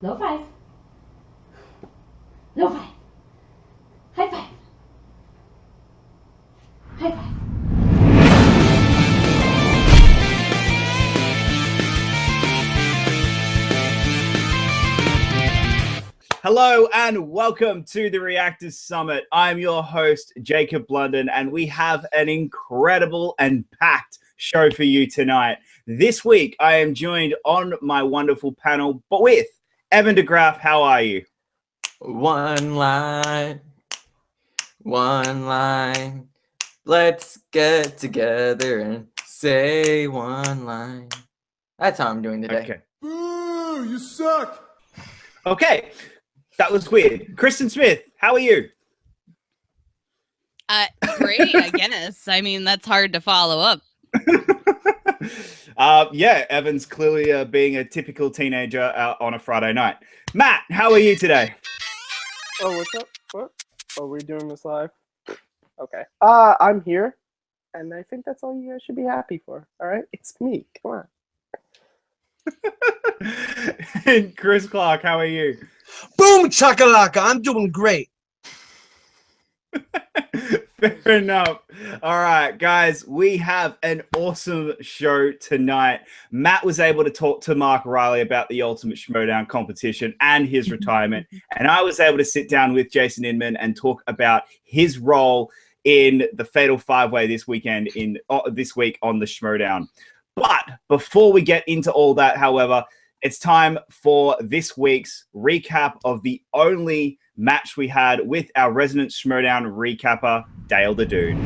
Low five. Low five. High five. High five. Hello and welcome to the Reactors Summit. I'm your host, Jacob Blunden, and we have an incredible and packed show for you tonight. This week, I am joined on my wonderful panel, but with Evan DeGraff. How are you? One line. Let's get together and say one line. That's how I'm doing today. Okay. Boo! You suck! Okay, that was weird. Kristen Smith, how are you? Great, I guess. I mean, that's hard to follow up. Yeah, Evan's clearly being a typical teenager on a Friday night. Matt, how are you today? Oh, what's up? What? Oh, we're doing this live? Okay. I'm here, and I think that's all you guys should be happy for. All right? It's me. Come on. And Chris Clark, how are you? Boom chakalaka! I'm doing great. Fair enough. All right, guys, we have an awesome show tonight. Matt was able to talk to Mark Reilly about the Ultimate Schmoedown competition and his retirement, and I was able to sit down with Jason Inman and talk about his role in the Fatal Five-Way this week on the Schmoedown. But before we get into all that, however, it's time for this week's recap of the only match we had with our resident Schmoedown recapper, Dale the Dude.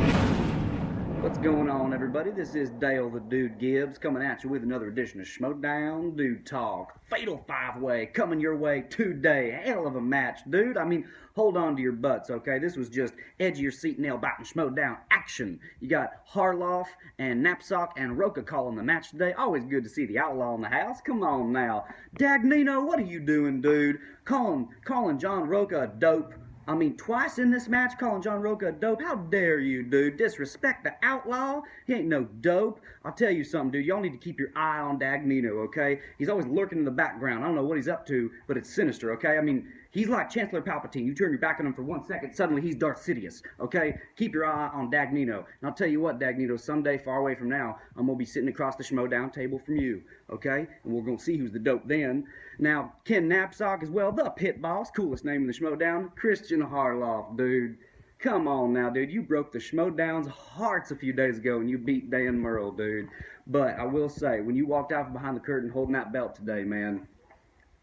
What's going on, everybody? This is Dale the Dude Gibbs coming at you with another edition of Schmoedown Dude Talk. Fatal Five-Way coming your way today. Hell of a match, dude. I mean, hold on to your butts, okay? This was just edge of your seat, nail biting Schmoedown action. You got Harloff and Knapsack and Roca calling the match today. Always good to see the Outlaw in the house. Come on now. Dagnino, what are you doing, dude? Calling John Roca a dope. I mean, twice in this match, calling John Roca a dope. How dare you, dude? Disrespect the Outlaw? He ain't no dope. I'll tell you something, dude. Y'all need to keep your eye on Dagnino, okay? He's always lurking in the background. I don't know what he's up to, but it's sinister, okay? I mean, he's like Chancellor Palpatine. You turn your back on him for 1 second, suddenly he's Darth Sidious, okay? Keep your eye on Dagnino. And I'll tell you what, Dagnino, someday far away from now, I'm going to be sitting across the Schmoedown table from you, okay? And we're going to see who's the dope then. Now, Ken Knapsack as well, the pit boss, coolest name in the Schmoedown, Christian Harloff, dude. Come on now, dude. You broke the Schmoedown's hearts a few days ago and you beat Dan Murrell, dude. But I will say, when you walked out from behind the curtain holding that belt today, man,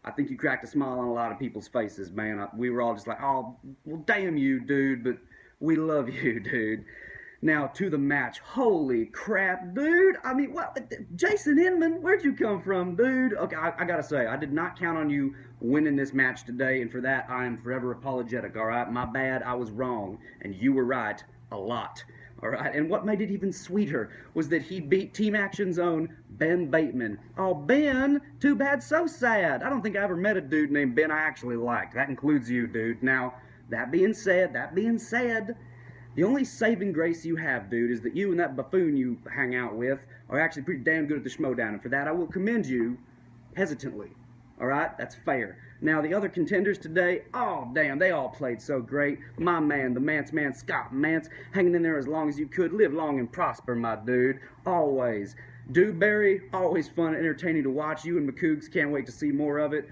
I think you cracked a smile on a lot of people's faces, man. We were all just like, oh, well, damn you, dude, but we love you, dude. Now, to the match. Holy crap, dude. I mean, what? Jason Inman, where'd you come from, dude? Okay, I gotta say, I did not count on you winning this match today, and for that, I am forever apologetic, all right? My bad, I was wrong, and you were right a lot, all right? And what made it even sweeter was that he beat Team Action's own Ben Bateman. Oh, Ben, too bad, so sad. I don't think I ever met a dude named Ben I actually liked. That includes you, dude. Now, that being said, the only saving grace you have, dude, is that you and that buffoon you hang out with are actually pretty damn good at the Schmoedown, and for that I will commend you hesitantly. All right? That's fair. Now, the other contenders today, oh, damn, they all played so great. My man, the Mance man, Scott Mance, hanging in there as long as you could. Live long and prosper, my dude. Always. Dewberry, always fun and entertaining to watch. You and McCougs, can't wait to see more of it.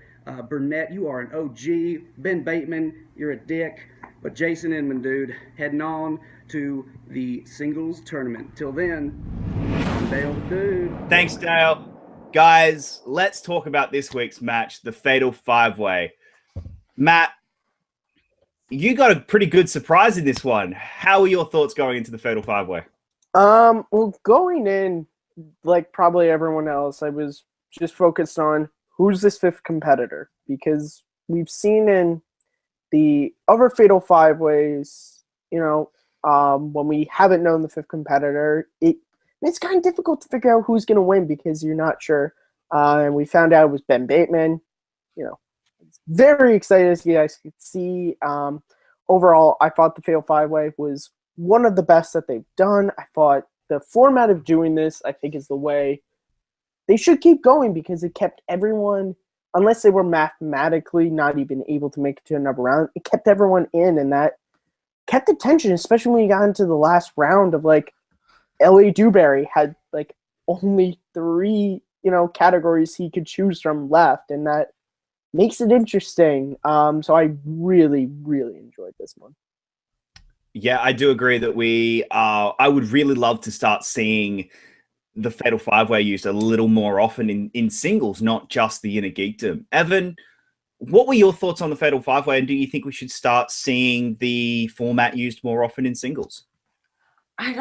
Burnett, you are an OG. Ben Bateman, you're a dick. But Jason Inman, dude, heading on to the singles tournament. Till then, I'm Dale the Dude. Thanks, Dale. Guys, let's talk about this week's match, the Fatal Five-Way. Matt, you got a pretty good surprise in this one. How are your thoughts going into the Fatal Five-Way? Well, going in, like probably everyone else, I was just focused on who's this fifth competitor, because we've seen in the other Fatal Five-Ways, when we haven't known the fifth competitor, it's kind of difficult to figure out who's going to win because you're not sure. And we found out it was Ben Bateman. Very excited, as you guys could see. Overall, I thought the Fatal Five-Way was one of the best that they've done. I thought the format of doing this, I think, is the way they should keep going because it kept everyone unless they were mathematically not even able to make it to another round, it kept everyone in, and that kept the tension, especially when you got into the last round of like Ellie Dewberry had like only 3, categories he could choose from left, and that makes it interesting. So I really, really enjoyed this one. Yeah, I do agree that I would really love to start seeing the Fatal 5-Way used a little more often in singles, not just the Inner Geekdom. Evan, what were your thoughts on the Fatal 5-Way, and do you think we should start seeing the format used more often in singles? I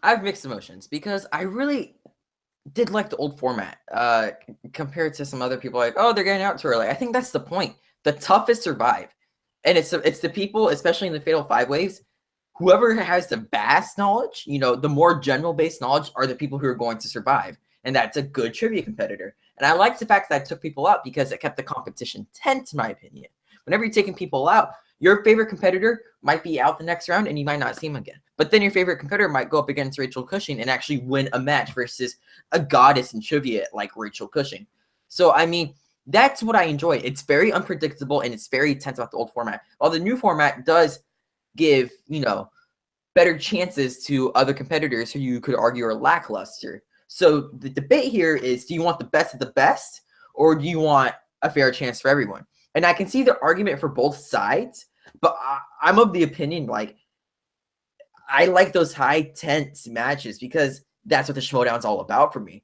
have mixed emotions because I really did like the old format compared to some other people like, oh, they're getting out too early. I think that's the point. The toughest survive. And it's the people, especially in the Fatal 5-Ways, whoever has the vast knowledge, the more general-based knowledge are the people who are going to survive. And that's a good trivia competitor. And I like the fact that I took people out because it kept the competition tense, in my opinion. Whenever you're taking people out, your favorite competitor might be out the next round and you might not see him again. But then your favorite competitor might go up against Rachel Cushing and actually win a match versus a goddess in trivia like Rachel Cushing. So, I mean, that's what I enjoy. It's very unpredictable and it's very tense about the old format. While the new format does give, better chances to other competitors who you could argue are lackluster. So the debate here is, do you want the best of the best, or do you want a fair chance for everyone? And I can see the argument for both sides, but I'm of the opinion, like, I like those high tense matches because that's what the Schmoedown's all about for me.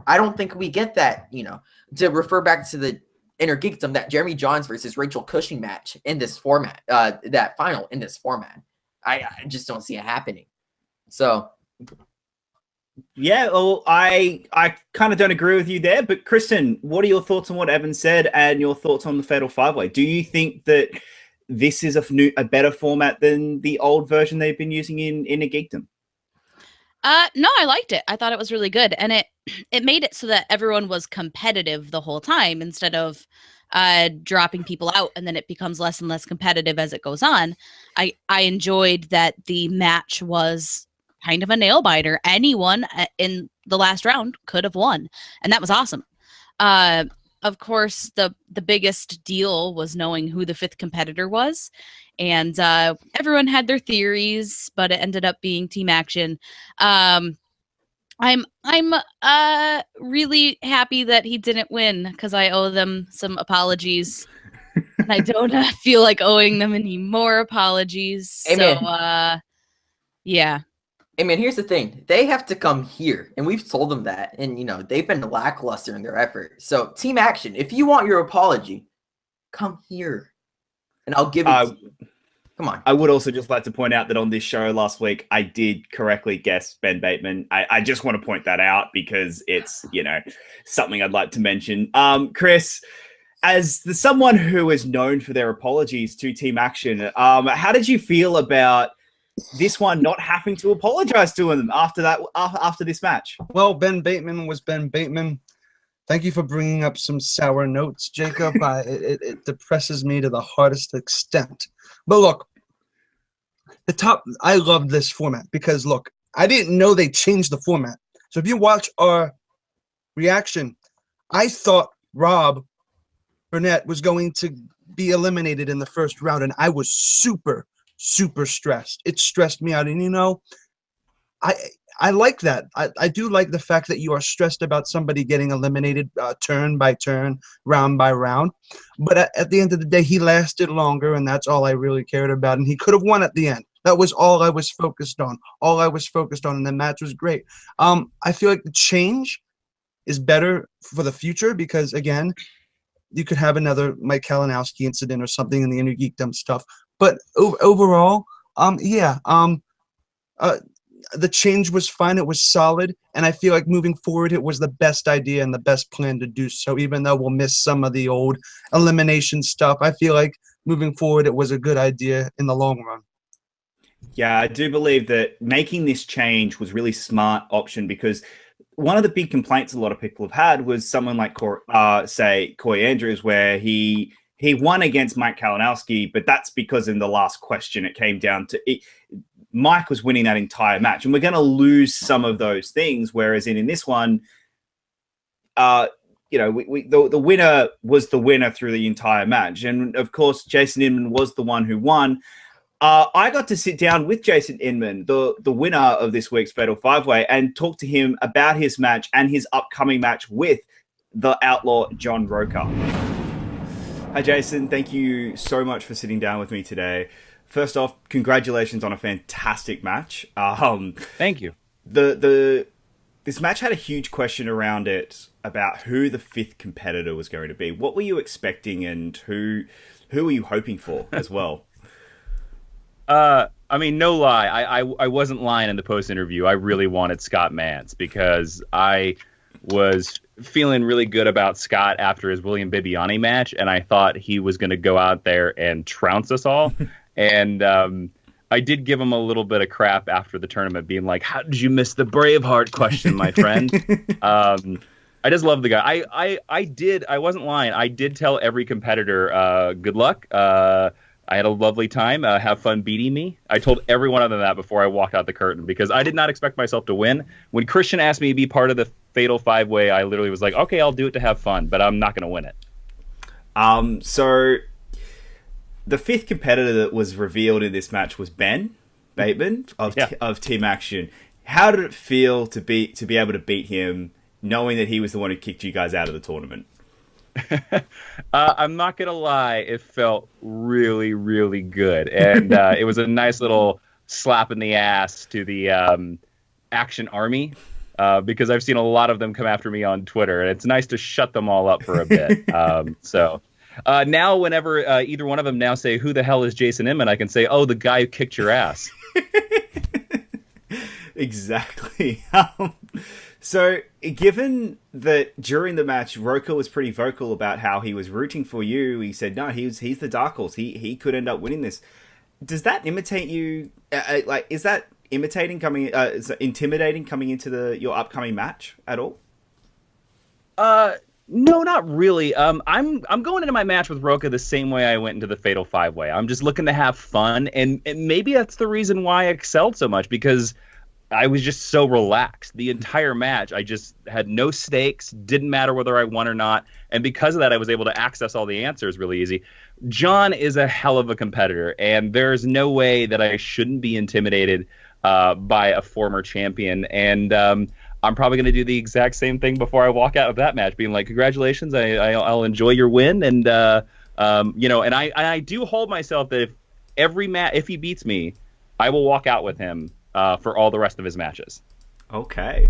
I don't think we get that, to refer back to the Inner Geekdom, that Jeremy Johns versus Rachel Cushing match in this format, that final in this format. I just don't see it happening. So, yeah, well, I kind of don't agree with you there. But Kristen, what are your thoughts on what Evan said and your thoughts on the Fatal 5-Way? Do you think that this is a better format than the old version they've been using in Inner Geekdom? No, I liked it. I thought it was really good, and it made it so that everyone was competitive the whole time instead of dropping people out, and then it becomes less and less competitive as it goes on. I enjoyed that the match was kind of a nail biter. Anyone in the last round could have won, and that was awesome. Of course, the biggest deal was knowing who the 5th competitor was, and everyone had their theories, but it ended up being Team Action. I'm really happy that he didn't win because I owe them some apologies. And I don't feel like owing them any more apologies. Amen. So, yeah. I mean, here's the thing. They have to come here, and we've told them that. And, they've been lackluster in their effort. So, Team Action, if you want your apology, come here, and I'll give it to you. Come on. I would also just like to point out that on this show last week, I did correctly guess Ben Bateman. I just want to point that out because it's, something I'd like to mention. Chris, as someone who is known for their apologies to Team Action, how did you feel about this one not having to apologize to them after this match? Well, Ben Bateman was Ben Bateman. Thank you for bringing up some sour notes, Jacob. It depresses me to the hardest extent. But look, I love this format because, look, I didn't know they changed the format. So if you watch our reaction, I thought Rob Burnett was going to be eliminated in the first round, and I was super, super stressed. It stressed me out. And, I like that. I do like the fact that you are stressed about somebody getting eliminated turn by turn, round by round. But at the end of the day, he lasted longer, and that's all I really cared about. And he could have won at the end. That was all I was focused on. And the match was great. I feel like the change is better for the future because, again, you could have another Mike Kalinowski incident or something in the Inner Geekdom stuff. But overall, the change was fine. It was solid. And I feel like moving forward, it was the best idea and the best plan to do so. Even though we'll miss some of the old elimination stuff, I feel like moving forward, it was a good idea in the long run. Yeah, I do believe that making this change was really smart option because one of the big complaints a lot of people have had was someone like, say, Coy Andrews, where he won against Mike Kalinowski, but that's because in the last question it came down to it. Mike was winning that entire match, and we're going to lose some of those things. Whereas in this one, the winner was the winner through the entire match. And of course, Jason Inman was the one who won. I got to sit down with Jason Inman, the winner of this week's Fatal 5-Way, and talk to him about his match and his upcoming match with the outlaw John Roca. Hi, Jason. Thank you so much for sitting down with me today. First off, congratulations on a fantastic match. Thank you. This match had a huge question around it about who the fifth competitor was going to be. What were you expecting, and who were you hoping for as well? I mean, no lie. I wasn't lying in the post interview. I really wanted Scott Mance because I was feeling really good about Scott after his William Bibbiani match, and I thought he was going to go out there and trounce us all. And I did give him a little bit of crap after the tournament, being like, "How did you miss the Braveheart question, my friend?" I just love the guy. I wasn't lying. I did tell every competitor, good luck. I had a lovely time. Have fun beating me. I told every one of them that before I walked out the curtain because I did not expect myself to win. When Christian asked me to be part of the Fatal 5-Way, I literally was like, okay, I'll do it to have fun, but I'm not going to win it. So the fifth competitor that was revealed in this match was Ben Bateman of Team Action. How did it feel to be able to beat him, knowing that he was the one who kicked you guys out of the tournament? I'm not gonna lie, it felt really, really good, and it was a nice little slap in the ass to the Action Army, because I've seen a lot of them come after me on Twitter, and it's nice to shut them all up for a bit. So now, whenever either one of them now say, "Who the hell is Jason Inman?" I can say, "Oh, the guy who kicked your ass." Exactly. So, given that during the match, Roca was pretty vocal about how he was rooting for you, he said, no, he's the dark horse. He could end up winning this. Does that imitate you? Is that intimidating coming into your upcoming match at all? No, not really. I'm going into my match with Roca the same way I went into the Fatal 5-Way. I'm just looking to have fun, and maybe that's the reason why I excelled so much, because I was just so relaxed the entire match. I just had no stakes, didn't matter whether I won or not, and because of that, I was able to access all the answers really easy. John is a hell of a competitor, and there's no way that I shouldn't be intimidated by a former champion, and I'm probably going to do the exact same thing before I walk out of that match, being like, congratulations, I'll enjoy your win, and and I do hold myself that if he beats me, I will walk out with him for all the rest of his matches. Okay.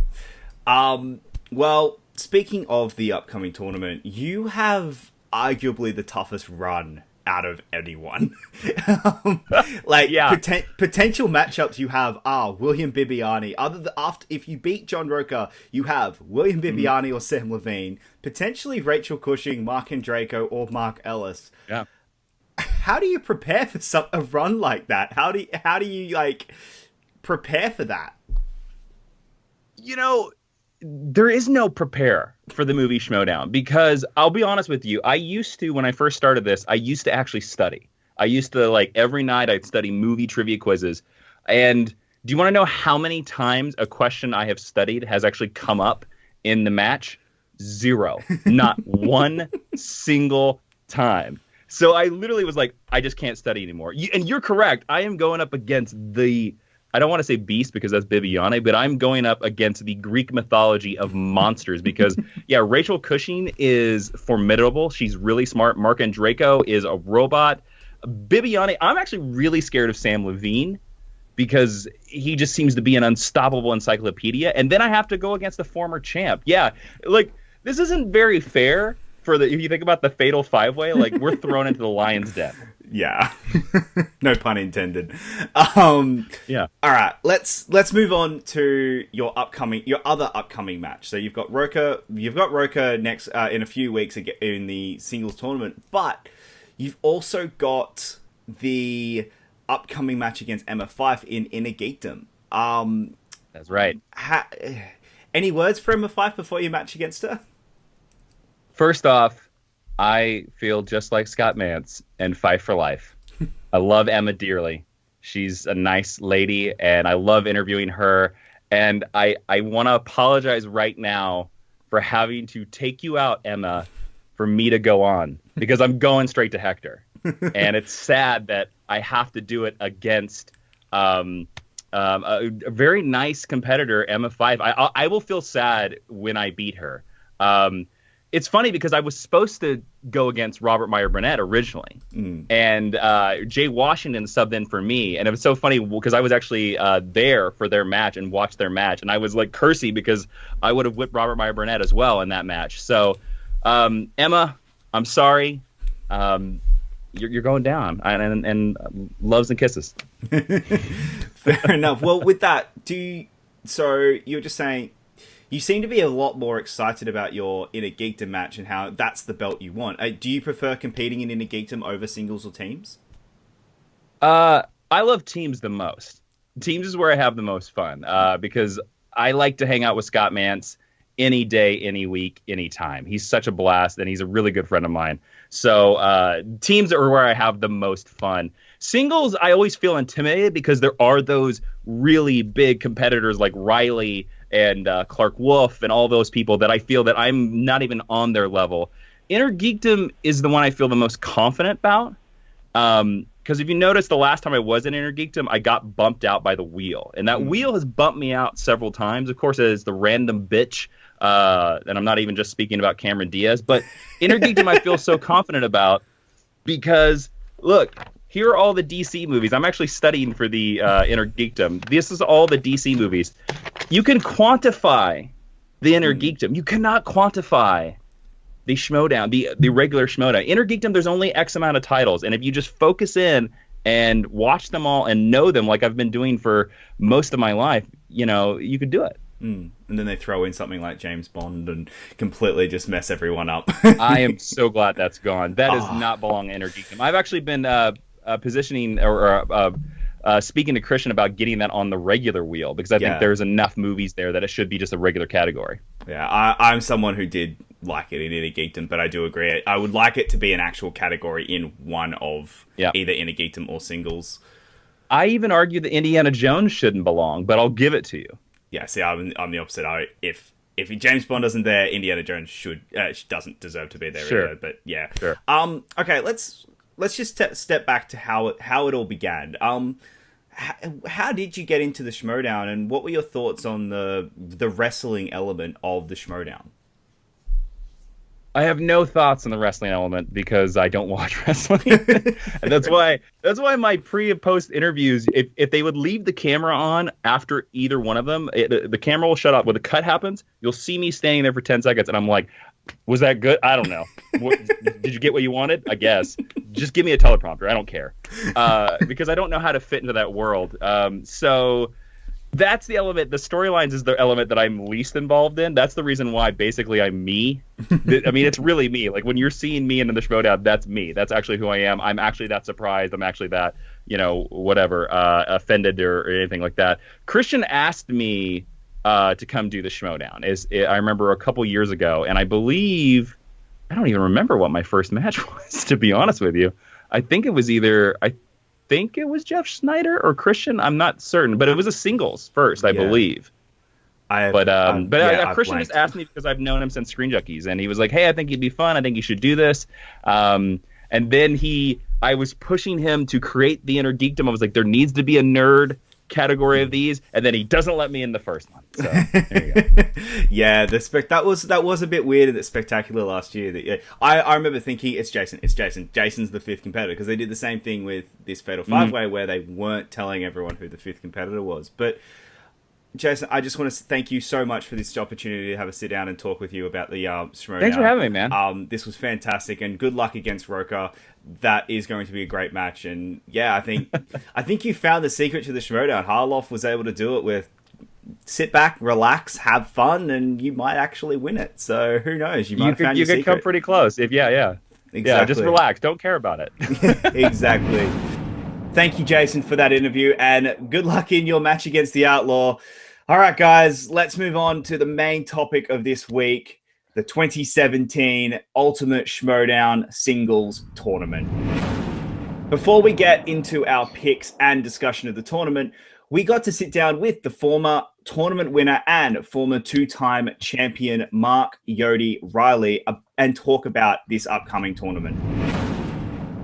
Well, speaking of the upcoming tournament, you have arguably the toughest run out of anyone. Potential matchups you have are William Bibbiani. If you beat John Roca, you have William Bibbiani or Sam Levine, potentially Rachel Cushing, Mark and Draco, or Mark Ellis. Yeah. How do you prepare for a run like that? How do you prepare for that? There is no prepare for the Movie Schmoedown, because I'll be honest with you, I used to, when I first started this, I used to actually study. I used to, every night I'd study movie trivia quizzes. And do you want to know how many times a question I have studied has actually come up in the match? 0. Not one single time. So I literally was like, I just can't study anymore. And you're correct. I am going up against I don't want to say beast because that's Bibbiani, but I'm going up against the Greek mythology of monsters because, Rachel Cushing is formidable. She's really smart. Mark and Draco is a robot. Bibbiani, I'm actually really scared of Sam Levine because he just seems to be an unstoppable encyclopedia. And then I have to go against the former champ. Yeah, this isn't very fair if you think about the Fatal 5-Way, we're thrown into the lion's den. Yeah. No pun intended. Yeah. All right. Let's move on to your other upcoming match. So you've got Roca next in a few weeks in the singles tournament, but you've also got the upcoming match against Emma Fyfe in Inner Geekdom. That's right. Any words for Emma Fyfe before you match against her? First off, I feel just like Scott Mance and Fyfe for life. I love Emma dearly. She's a nice lady, and I love interviewing her. And I want to apologize right now for having to take you out, Emma, for me to go on, because I'm going straight to Hector. And it's sad that I have to do it against a very nice competitor, Emma 5. I will feel sad when I beat her. It's funny because I was supposed to go against Robert Meyer Burnett originally, and Jay Washington subbed in for me, and it was so funny because I was actually there for their match and watched their match, and I was like cursy because I would have whipped Robert Meyer Burnett as well in that match. So, Emma, I'm sorry, you're going down, and loves and kisses. Fair enough. Well, with that, so you're just saying, you seem to be a lot more excited about your Inner Geekdom match and how that's the belt you want. Do you prefer competing in Inner Geekdom over singles or teams? I love teams the most. Teams is where I have the most fun because I like to hang out with Scott Mance any day, any week, any time. He's such a blast, and he's a really good friend of mine. So teams are where I have the most fun. Singles, I always feel intimidated because there are those really big competitors like Reilly and Clark Wolfe and all those people that I feel that I'm not even on their level. Inner Geekdom is the one I feel the most confident about. Because if you notice, the last time I was in Inner Geekdom, I got bumped out by the wheel. And that wheel has bumped me out several times. Of course, it is the random bitch. And I'm not even just speaking about Cameron Diaz. But Inner Geekdom I feel so confident about because, look, here are all the DC movies. I'm actually studying for the Inner Geekdom. This is all the DC movies. You can quantify the Inner Geekdom. You cannot quantify the Schmoedown, the regular Schmoedown. Inner Geekdom, there's only X amount of titles. And if you just focus in and watch them all and know them like I've been doing for most of my life, you could do it. And then they throw in something like James Bond and completely just mess everyone up. I am so glad that's gone. That does not belong in Inner Geekdom. I've actually been positioning or speaking to Kristen about getting that on the regular wheel because I think there's enough movies there that it should be just a regular category. Yeah, I'm someone who did like it in Inner Geekdom, but I do agree. I would like it to be an actual category in one of either Inner Geekdom or singles. I even argue that Indiana Jones shouldn't belong, but I'll give it to you. Yeah, see, I'm the opposite. If James Bond isn't there, Indiana Jones doesn't deserve to be there either. But yeah, sure. Okay, let's just step back to how it all began. How did you get into the Schmoedown, and what were your thoughts on the wrestling element of the Schmoedown? I have no thoughts on the wrestling element because I don't watch wrestling. And that's why my pre and post interviews, if they would leave the camera on after either one of them, the camera will shut off. When the cut happens, you'll see me standing there for 10 seconds, and I'm like, was that good? I don't know. Did you get what you wanted? I guess. Just give me a teleprompter. I don't care. Because I don't know how to fit into that world. So that's the element. The storylines is the element that I'm least involved in. That's the reason why basically I'm me. I mean, it's really me. Like when you're seeing me in the Schmoedown, that's me. That's actually who I am. I'm actually that surprised. I'm actually that, whatever, offended or anything like that. Kristen asked me to come do the Schmoedown. I remember a couple years ago, and I believe, I don't even remember what my first match was, to be honest with you. I think it was Jeff Snyder or Christian. I'm not certain, but it was a singles first, I believe. Christian just asked me because I've known him since Screen Junkies, and he was like, "Hey, I think you'd be fun. I think you should do this." And then I was pushing him to create the Inner Geekdom. I was like, there needs to be a nerd category of these, and then he doesn't let me in the first one. So there you go. Yeah, that was a bit weird at the Spectacular last year. I remember thinking it's Jason. Jason's the fifth competitor, because they did the same thing with this Fatal 5-Way where they weren't telling everyone who the fifth competitor was. But Jason, I just want to thank you so much for this opportunity to have a sit down and talk with you about the Schmoedown. Thanks for having me, man. This was fantastic, and good luck against Roca. That is going to be a great match, and yeah, I think you found the secret to the Schmoedown. Harloff was able to do it with sit back, relax, have fun, and you might actually win it. So who knows? You could come pretty close. Exactly. Yeah, just relax. Don't care about it. Exactly. Thank you, Jason, for that interview, and good luck in your match against the Outlaw. All right, guys, let's move on to the main topic of this week, the 2017 Ultimate Schmoedown Singles Tournament. Before we get into our picks and discussion of the tournament, we got to sit down with the former tournament winner and former two-time champion Mark Yodi Reilly and talk about this upcoming tournament.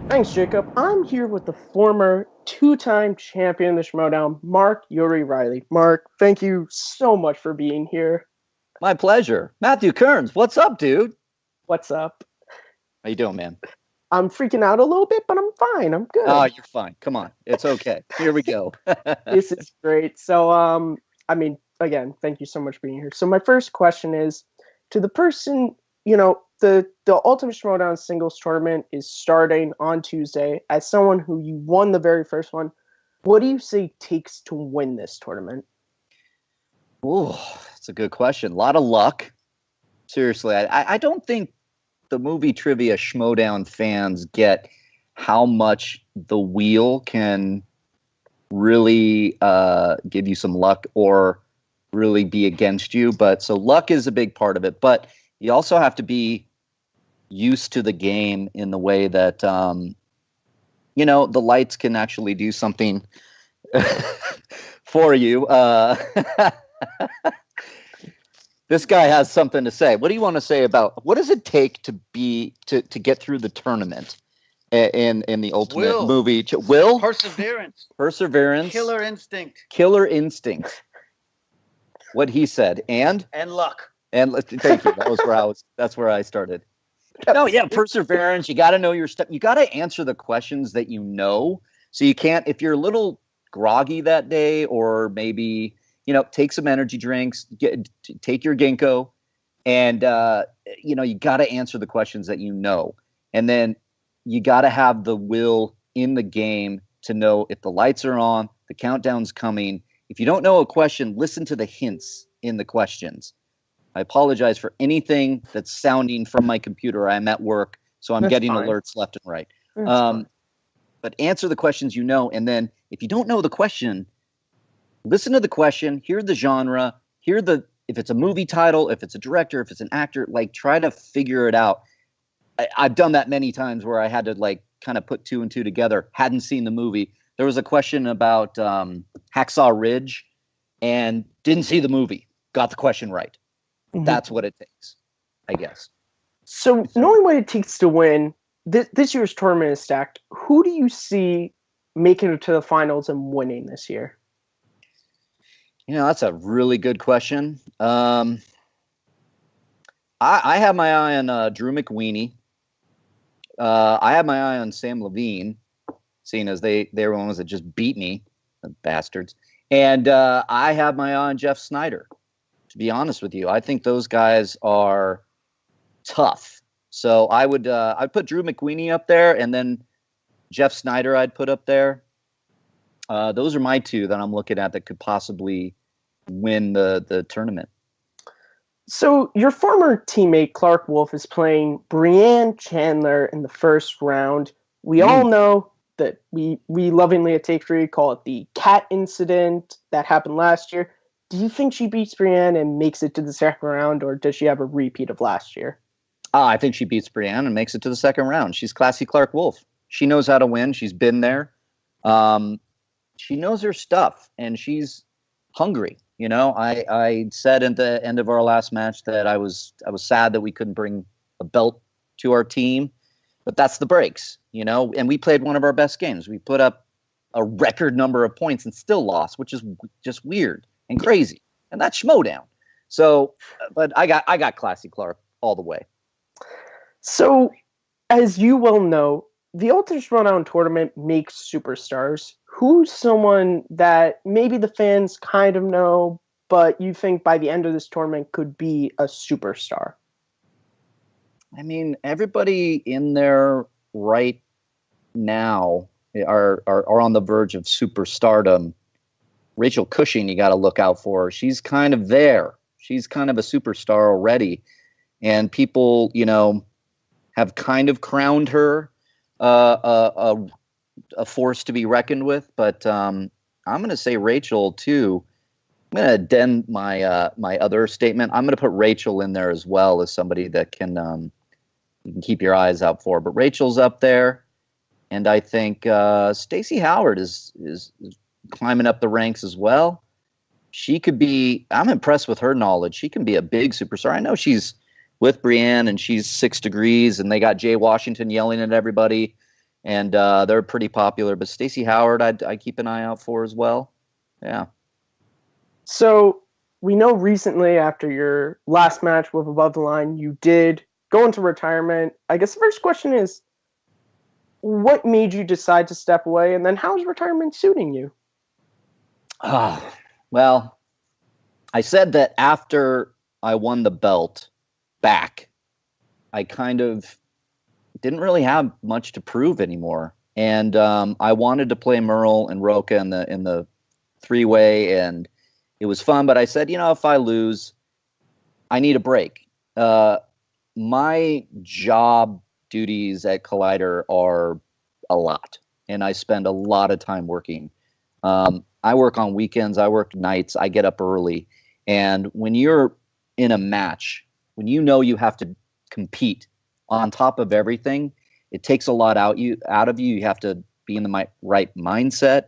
Thanks, Jacob. I'm here with the former two-time champion of the Schmoedown, Mark Yuri Reilly. Mark, thank you so much for being here. My pleasure. Matthew Kearns, what's up, dude? What's up? How you doing, man? I'm freaking out a little bit, but I'm fine. I'm good. Oh, you're fine. Come on. It's okay. Here we go. This is great. So, again, thank you so much for being here. So my first question is, to the person, the Ultimate Schmoedown singles tournament is starting on Tuesday. As someone who you won the very first one, what do you say takes to win this tournament? Ooh, that's a good question. A lot of luck. Seriously, I don't think the Movie Trivia Schmoedown fans get how much the wheel can really give you some luck or really be against you. But so luck is a big part of it. But you also have to be used to the game in the way that, the lights can actually do something for you. This guy has something to say. What do you want to say about what does it take to get through the tournament in the Ultimate Movie? Will? Perseverance. Killer instinct. What he said. And luck. And thank you. That's where I started. No, yeah, perseverance. You got to know your stuff. You got to answer the questions that you know. So you can't, if you're a little groggy that day, or maybe, take some energy drinks, take your ginkgo, and, you got to answer the questions that you know. And then you got to have the will in the game to know if the lights are on, the countdown's coming. If you don't know a question, listen to the hints in the questions. I apologize for anything that's sounding from my computer. I'm at work, so I'm getting alerts left and right. But answer the questions you know, and then if you don't know the question, listen to the question, hear the genre, if it's a movie title, if it's a director, if it's an actor, try to figure it out. I've done that many times where I had to kind of put two and two together, hadn't seen the movie. There was a question about Hacksaw Ridge and didn't see the movie, got the question right. Mm-hmm. That's what it takes, I guess. So knowing what it takes to win, this year's tournament is stacked. Who do you see making it to the finals and winning this year? That's a really good question. I have my eye on Drew McWeeny. I have my eye on Sam Levine, seeing as they were the ones that just beat me, the bastards. And I have my eye on Jeff Snyder. To be honest with you, I think those guys are tough. So I'd put Drew McWeeny up there, and then Jeff Snyder I'd put up there. Those are my two that I'm looking at that could possibly win the tournament. So your former teammate Clark Wolfe is playing Brienne Chandler in the first round. We all know that we lovingly at Take 3 call it the cat incident that happened last year. Do you think she beats Brienne and makes it to the second round, or does she have a repeat of last year? I think she beats Brienne and makes it to the second round. She's classy Clark Wolfe. She knows how to win. She's been there. She knows her stuff, and she's hungry. I said at the end of our last match that I was sad that we couldn't bring a belt to our team, but that's the breaks, and we played one of our best games. We put up a record number of points and still lost, which is just weird and crazy. And that's Schmoedown. So, but I got classy Clark all the way. So, as you well know, the Ultimate Schmoedown tournament makes superstars. Who's someone that maybe the fans kind of know, but you think by the end of this tournament could be a superstar? I mean, everybody in there right now are on the verge of superstardom. Rachel Cushing, you got to look out for. She's kind of there. She's kind of a superstar already. And people, have kind of crowned her a force to be reckoned with. But I'm going to say Rachel, too. I'm going to addend my my other statement. I'm going to put Rachel in there as well as somebody that you can keep your eyes out for. But Rachel's up there. And I think Stacey Howard is climbing up the ranks as well. she could be. I'm impressed with her knowledge. She can be a big superstar. I know she's with Brienne and she's 6 degrees, and they got Jay Washington yelling at everybody, and they're pretty popular. But Stacey Howard, I keep an eye out for as well. Yeah. So we know recently after your last match with Above the Line, you did go into retirement. I guess the first question is, what made you decide to step away? And then how is retirement suiting you? Well, I said that after I won the belt back, I kind of didn't really have much to prove anymore. And I wanted to play Murrell and Roca in the 3-way, and it was fun. But I said, if I lose, I need a break. My job duties at Collider are a lot, and I spend a lot of time working. I work on weekends, I work nights, I get up early. And when you're in a match, when you have to compete on top of everything, it takes a lot out of you. You have to be in the right mindset.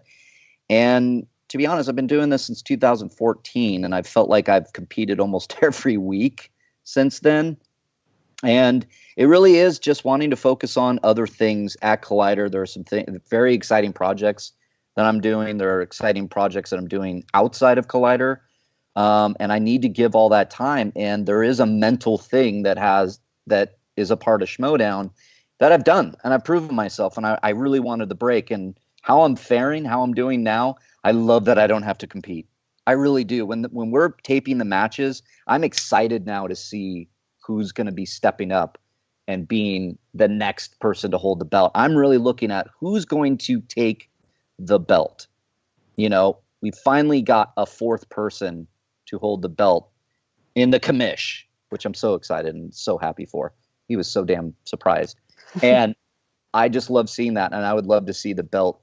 And to be honest, I've been doing this since 2014, and I've felt like I've competed almost every week since then. And it really is just wanting to focus on other things at Collider. There are some very exciting projects that I'm doing. There are exciting projects that I'm doing outside of Collider. And I need to give all that time. And there is a mental thing that is a part of Schmoedown that I've done, and I've proven myself. And I really wanted the break. And how I'm faring, how I'm doing now, I love that I don't have to compete. I really do. When we're taping the matches, I'm excited now to see who's going to be stepping up and being the next person to hold the belt. I'm really looking at who's going to take the belt. We finally got a 4th person to hold the belt in the commish, which I'm so excited and so happy for. He was so damn surprised. And I just love seeing that. And I would love to see the belt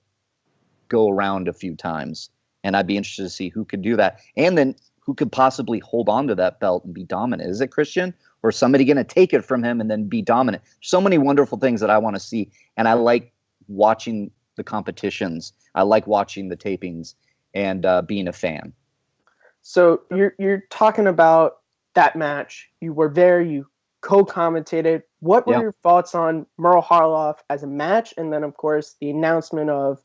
go around a few times. And I'd be interested to see who could do that. And then who could possibly hold on to that belt and be dominant. Is it Christian? Or somebody going to take it from him and then be dominant? So many wonderful things that I want to see. And I like watching the competitions. I like watching the tapings and being a fan. So you're talking about that match. You were there. You co-commentated. What were your thoughts on Murrell Harloff as a match? And then, of course, the announcement of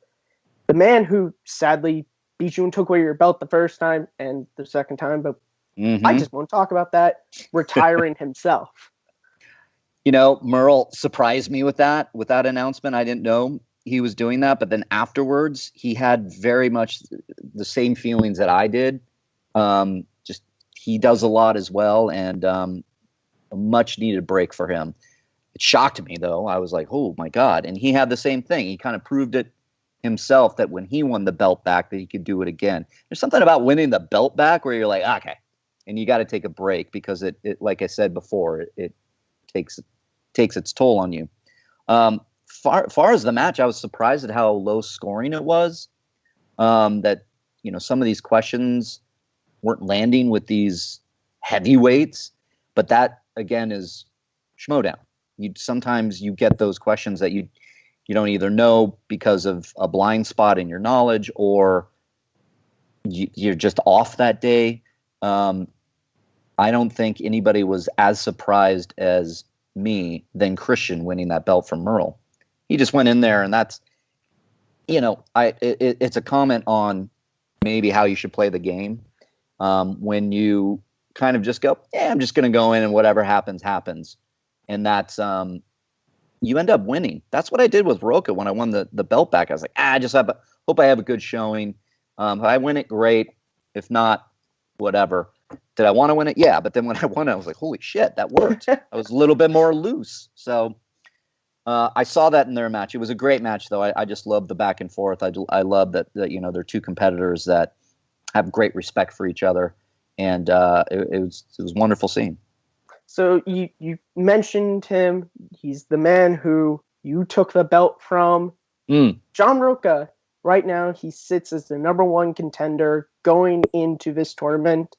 the man who sadly beat you and took away your belt the first time and the second time, but I just won't talk about that, retiring himself. Murrell surprised me with that announcement. I didn't know he was doing that, but then afterwards, he had very much the same feelings that I did. Just he does a lot as well, and a much needed break for him. It shocked me, though. I was like, oh my God. And he had the same thing. He kind of proved it himself that when he won the belt back, that he could do it again. There's something about winning the belt back where you're like, okay, and you got to take a break because it like I said before, it takes its toll on you. Far as the match, I was surprised at how low scoring it was. That some of these questions weren't landing with these heavyweights, but that again is Schmoedown. Sometimes you get those questions that you don't either know because of a blind spot in your knowledge, or you're just off that day. I don't think anybody was as surprised as me than Christian winning that belt from Murrell. He just went in there, and that's, it's a comment on maybe how you should play the game. When you kind of just go, I'm just going to go in and whatever happens, happens. And that's, you end up winning. That's what I did with Roca when I won the belt back. I was like, I just hope I have a good showing. If I win it, great. If not, whatever. Did I want to win it? Yeah. But then when I won it, I was like, holy shit, that worked. I was a little bit more loose. So I saw that in their match. It was a great match, though. I just love the back and forth. I love that they're two competitors that have great respect for each other. And it was wonderful seeing. So you mentioned him. He's the man who you took the belt from. John Roca, right now, he sits as the number 1 contender going into this tournament.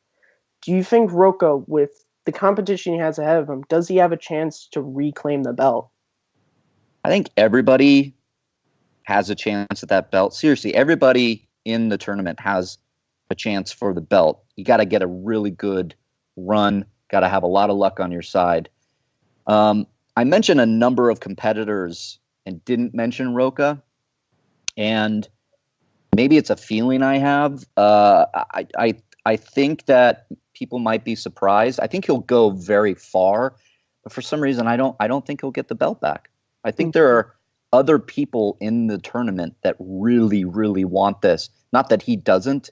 Do you think Roca, with the competition he has ahead of him, does he have a chance to reclaim the belt? I think everybody has a chance at that belt. Seriously, everybody in the tournament has a chance for the belt. You got to get a really good run. Got to have a lot of luck on your side. I mentioned a number of competitors and didn't mention Roca, and maybe it's a feeling I have. I think that people might be surprised. I think he'll go very far, but for some reason, I don't think he'll get the belt back. I think there are other people in the tournament that really, really want this. Not that he doesn't.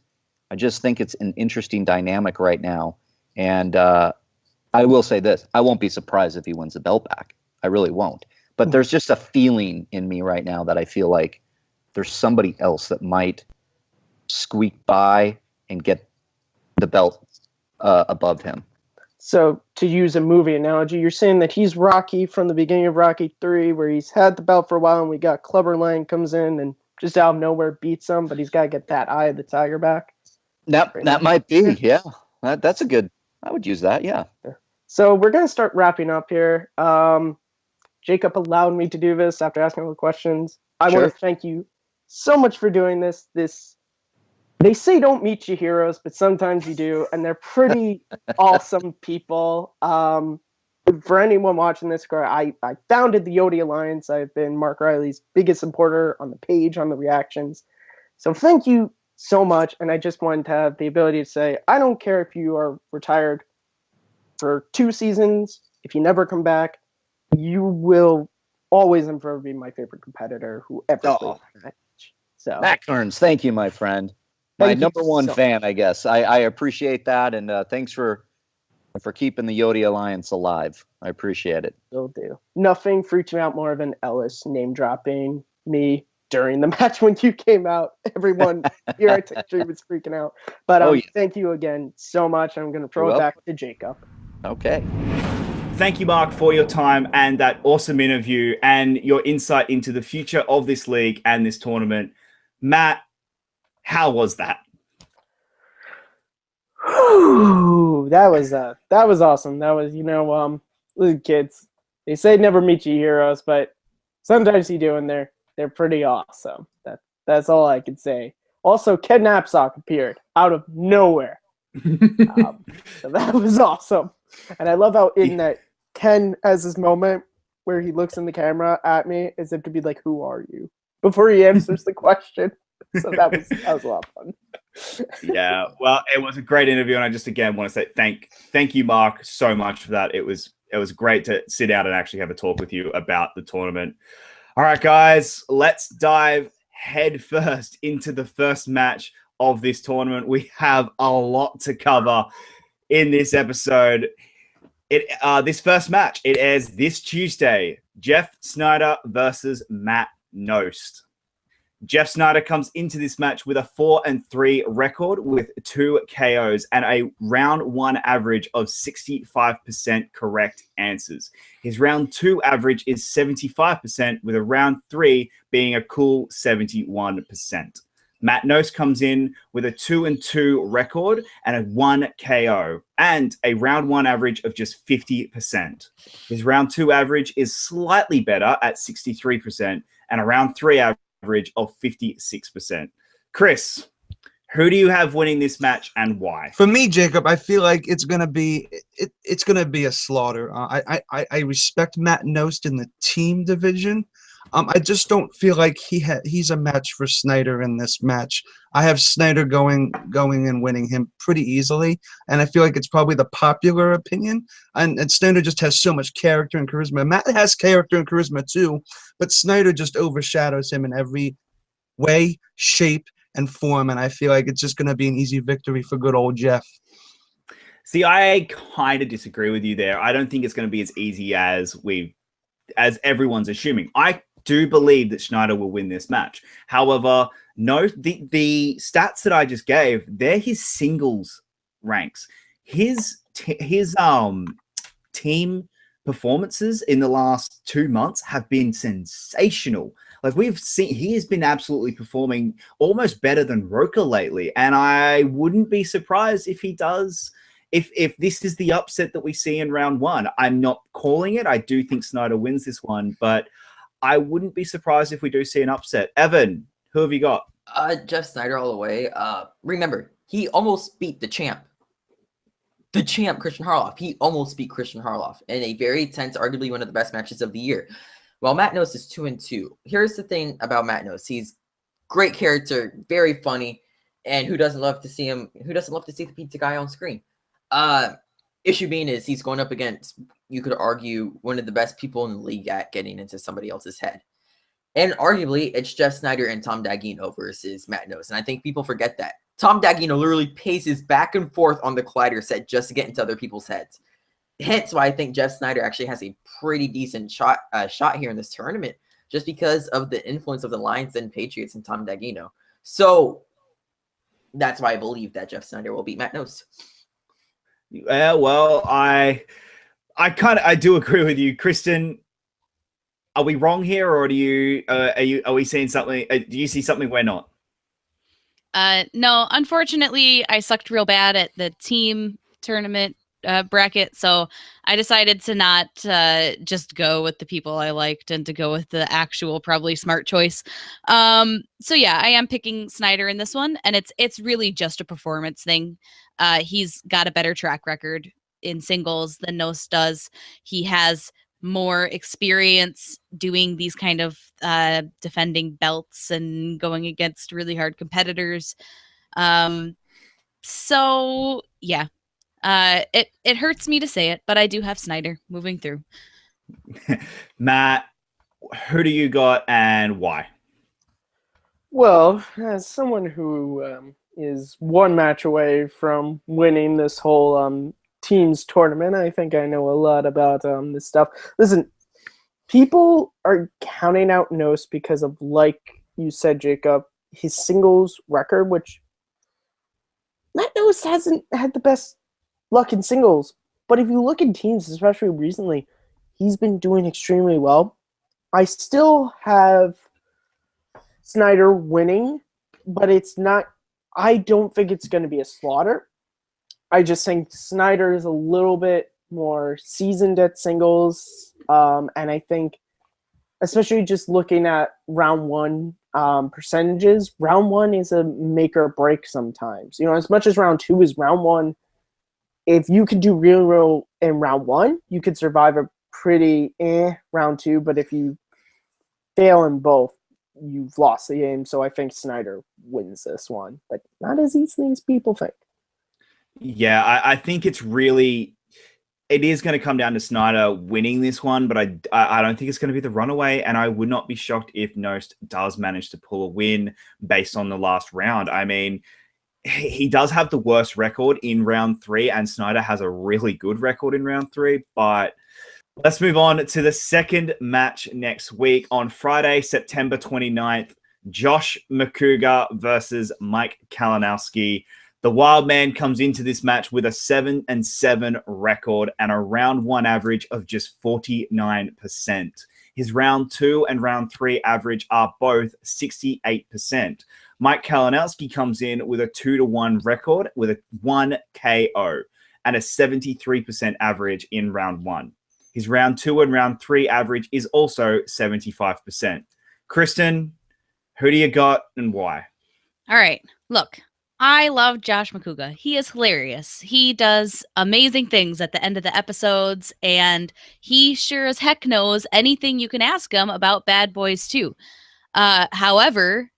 I just think it's an interesting dynamic right now. And I will say this. I won't be surprised if he wins the belt back. I really won't. But there's just a feeling in me right now that I feel like there's somebody else that might squeak by and get the belt above him. So to use a movie analogy, you're saying that he's Rocky from the beginning of Rocky 3, where he's had the belt for a while, and we got Clubber Lang comes in and just out of nowhere beats him, but he's got to get that eye of the tiger back. That might be, yeah. That's a good. I would use that, yeah. So we're going to start wrapping up here. Jacob allowed me to do this after asking all the questions. I want to thank you so much for doing this. They say don't meet your heroes, but sometimes you do, and they're pretty awesome people. For anyone watching this, I founded the Yodi Alliance. I've been Mark Reilly's biggest supporter on the page, on the reactions. So thank you so much, and I just wanted to have the ability to say, I don't care if you are retired for 2 seasons, if you never come back, you will always and forever be my favorite competitor who ever played the match. So Matt Kearns, thank you, my friend. My number one fan, I guess. I appreciate that, and thanks for keeping the Yodi Alliance alive. I appreciate it. Will do. Nothing freaks me out more than Ellis name dropping me during the match when you came out. Everyone here at Tech3 was freaking out. But thank you again so much. I'm going to throw it back to Jacob. Okay. Thank you, Mark, for your time and that awesome interview and your insight into the future of this league and this tournament. Matt, how was that? That was awesome. That was, little kids, they say never meet your heroes, but sometimes you do, and they're pretty awesome. That's all I can say. Also, Ken Knapsack appeared out of nowhere. So that was awesome. And I love how in that Ken has this moment where he looks in the camera at me as if to be like, who are you? Before he answers the question. So that was a lot of fun. Yeah, well, it was a great interview, and I just again want to say thank you, Mark, so much for that. It was great to sit down and actually have a talk with you about the tournament. All right, guys, let's dive head first into the first match of this tournament. We have a lot to cover in this episode. This first match, it airs this Tuesday. Jeff Snyder versus Matt Noce. Jeff Snyder comes into this match with a 4-3 record with 2 KOs and a round 1 average of 65% correct answers. His round 2 average is 75%, with a round 3 being a cool 71%. Matt Noce comes in with a 2-2 record and a 1 KO and a round 1 average of just 50%. His round 2 average is slightly better at 63% and a round 3 average of 56%. Chris, who do you have winning this match and why? For me, Jacob, I feel like it's gonna be a slaughter. I respect Matt Noce in the team division. I just don't feel like he's a match for Snyder in this match. I have Snyder going and winning him pretty easily, and I feel like it's probably the popular opinion. And Snyder just has so much character and charisma. Matt has character and charisma too, but Snyder just overshadows him in every way, shape, and form. And I feel like it's just going to be an easy victory for good old Jeff. See, I kind of disagree with you there. I don't think it's going to be as easy as everyone's assuming. I do believe that Snyder will win this match. However, no, the stats that I just gave, they're his singles ranks. His team performances in the last 2 months have been sensational. Like we've seen, he has been absolutely performing almost better than Roca lately, and I wouldn't be surprised if he does. If this is the upset that we see in round 1. I'm not calling it. I do think Snyder wins this one, but I wouldn't be surprised if we do see an upset. Evan, who have you got? Jeff Snyder all the way. Remember, he almost beat the champ. The champ, Christian Harloff. He almost beat Christian Harloff in a very tense, arguably one of the best matches of the year. While Matt Noce is 2-2. Here's the thing about Matt Noce. He's great character, very funny, and who doesn't love to see him? Who doesn't love to see the pizza guy on screen? Issue being is he's going up against, you could argue, one of the best people in the league at getting into somebody else's head. And arguably, it's Jeff Snyder and Tom Daggino versus Matt Noce. And I think people forget that. Tom Daggino literally paces back and forth on the collider set just to get into other people's heads. Hence why I think Jeff Snyder actually has a pretty decent shot here in this tournament, just because of the influence of the Lions and Patriots and Tom Daggino. So that's why I believe that Jeff Snyder will beat Matt Noce. Yeah, well, I do agree with you, Kristen. Are we wrong here, or are we seeing something? Do you see something we're not? No, unfortunately, I sucked real bad at the team tournament bracket, so I decided to not just go with the people I liked and to go with the actual probably smart choice. So yeah, I am picking Snyder in this one, and it's really just a performance thing. He's got a better track record in singles than Noce does. He has more experience doing these kind of defending belts and going against really hard competitors. So yeah, it hurts me to say it, but I do have Snyder moving through. Matt, who do you got and why? Well, as someone who is one match away from winning this whole teams tournament, I think I know a lot about this stuff. Listen, people are counting out Noce because of, like you said, Jacob, his singles record, which Matt Noce hasn't had the best luck in singles. But if you look in teams, especially recently, he's been doing extremely well. I still have Snyder winning, but it's not, I don't think it's going to be a slaughter. I just think Snyder is a little bit more seasoned at singles. And I think, especially just looking at round one percentages, round one is a make or break sometimes. You know, as much as round two is round one, if you could do real in round one, you could survive a pretty round two. But if you fail in both, you've lost the game. So I think Snyder wins this one, but not as easily as people think. Yeah, I think it is going to come down to Snyder winning this one, but I don't think it's going to be the runaway, and I would not be shocked if Noce does manage to pull a win based on the last round. I mean, he does have the worst record in round 3, and Snyder has a really good record in round 3, but let's move on to the second match next week on Friday, September 29th, Josh McCougar versus Mike Kalinowski. The Wild Man comes into this match with a 7-7 record and a round 1 average of just 49%. His round 2 and round 3 average are both 68%. Mike Kalinowski comes in with a 2-1 record with a 1 KO and a 73% average in round 1. His round 2 and round 3 average is also 75%. Kristen, who do you got and why? All right, look. I love Josh McCougar. He is hilarious. He does amazing things at the end of the episodes, and he sure as heck knows anything you can ask him about Bad Boys 2. However,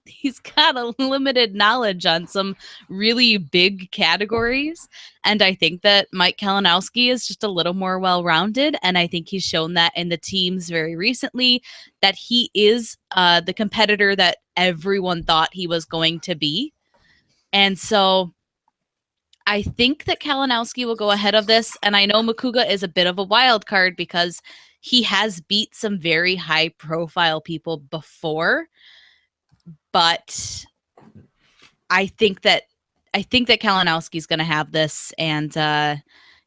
he's got a limited knowledge on some really big categories, and I think that Mike Kalinowski is just a little more well-rounded, and I think he's shown that in the teams very recently, that he is the competitor that everyone thought he was going to be. And so I think that Kalinowski will go ahead of this. And I know McCougar is a bit of a wild card because he has beat some very high profile people before. But I think that Kalinowski is going to have this, and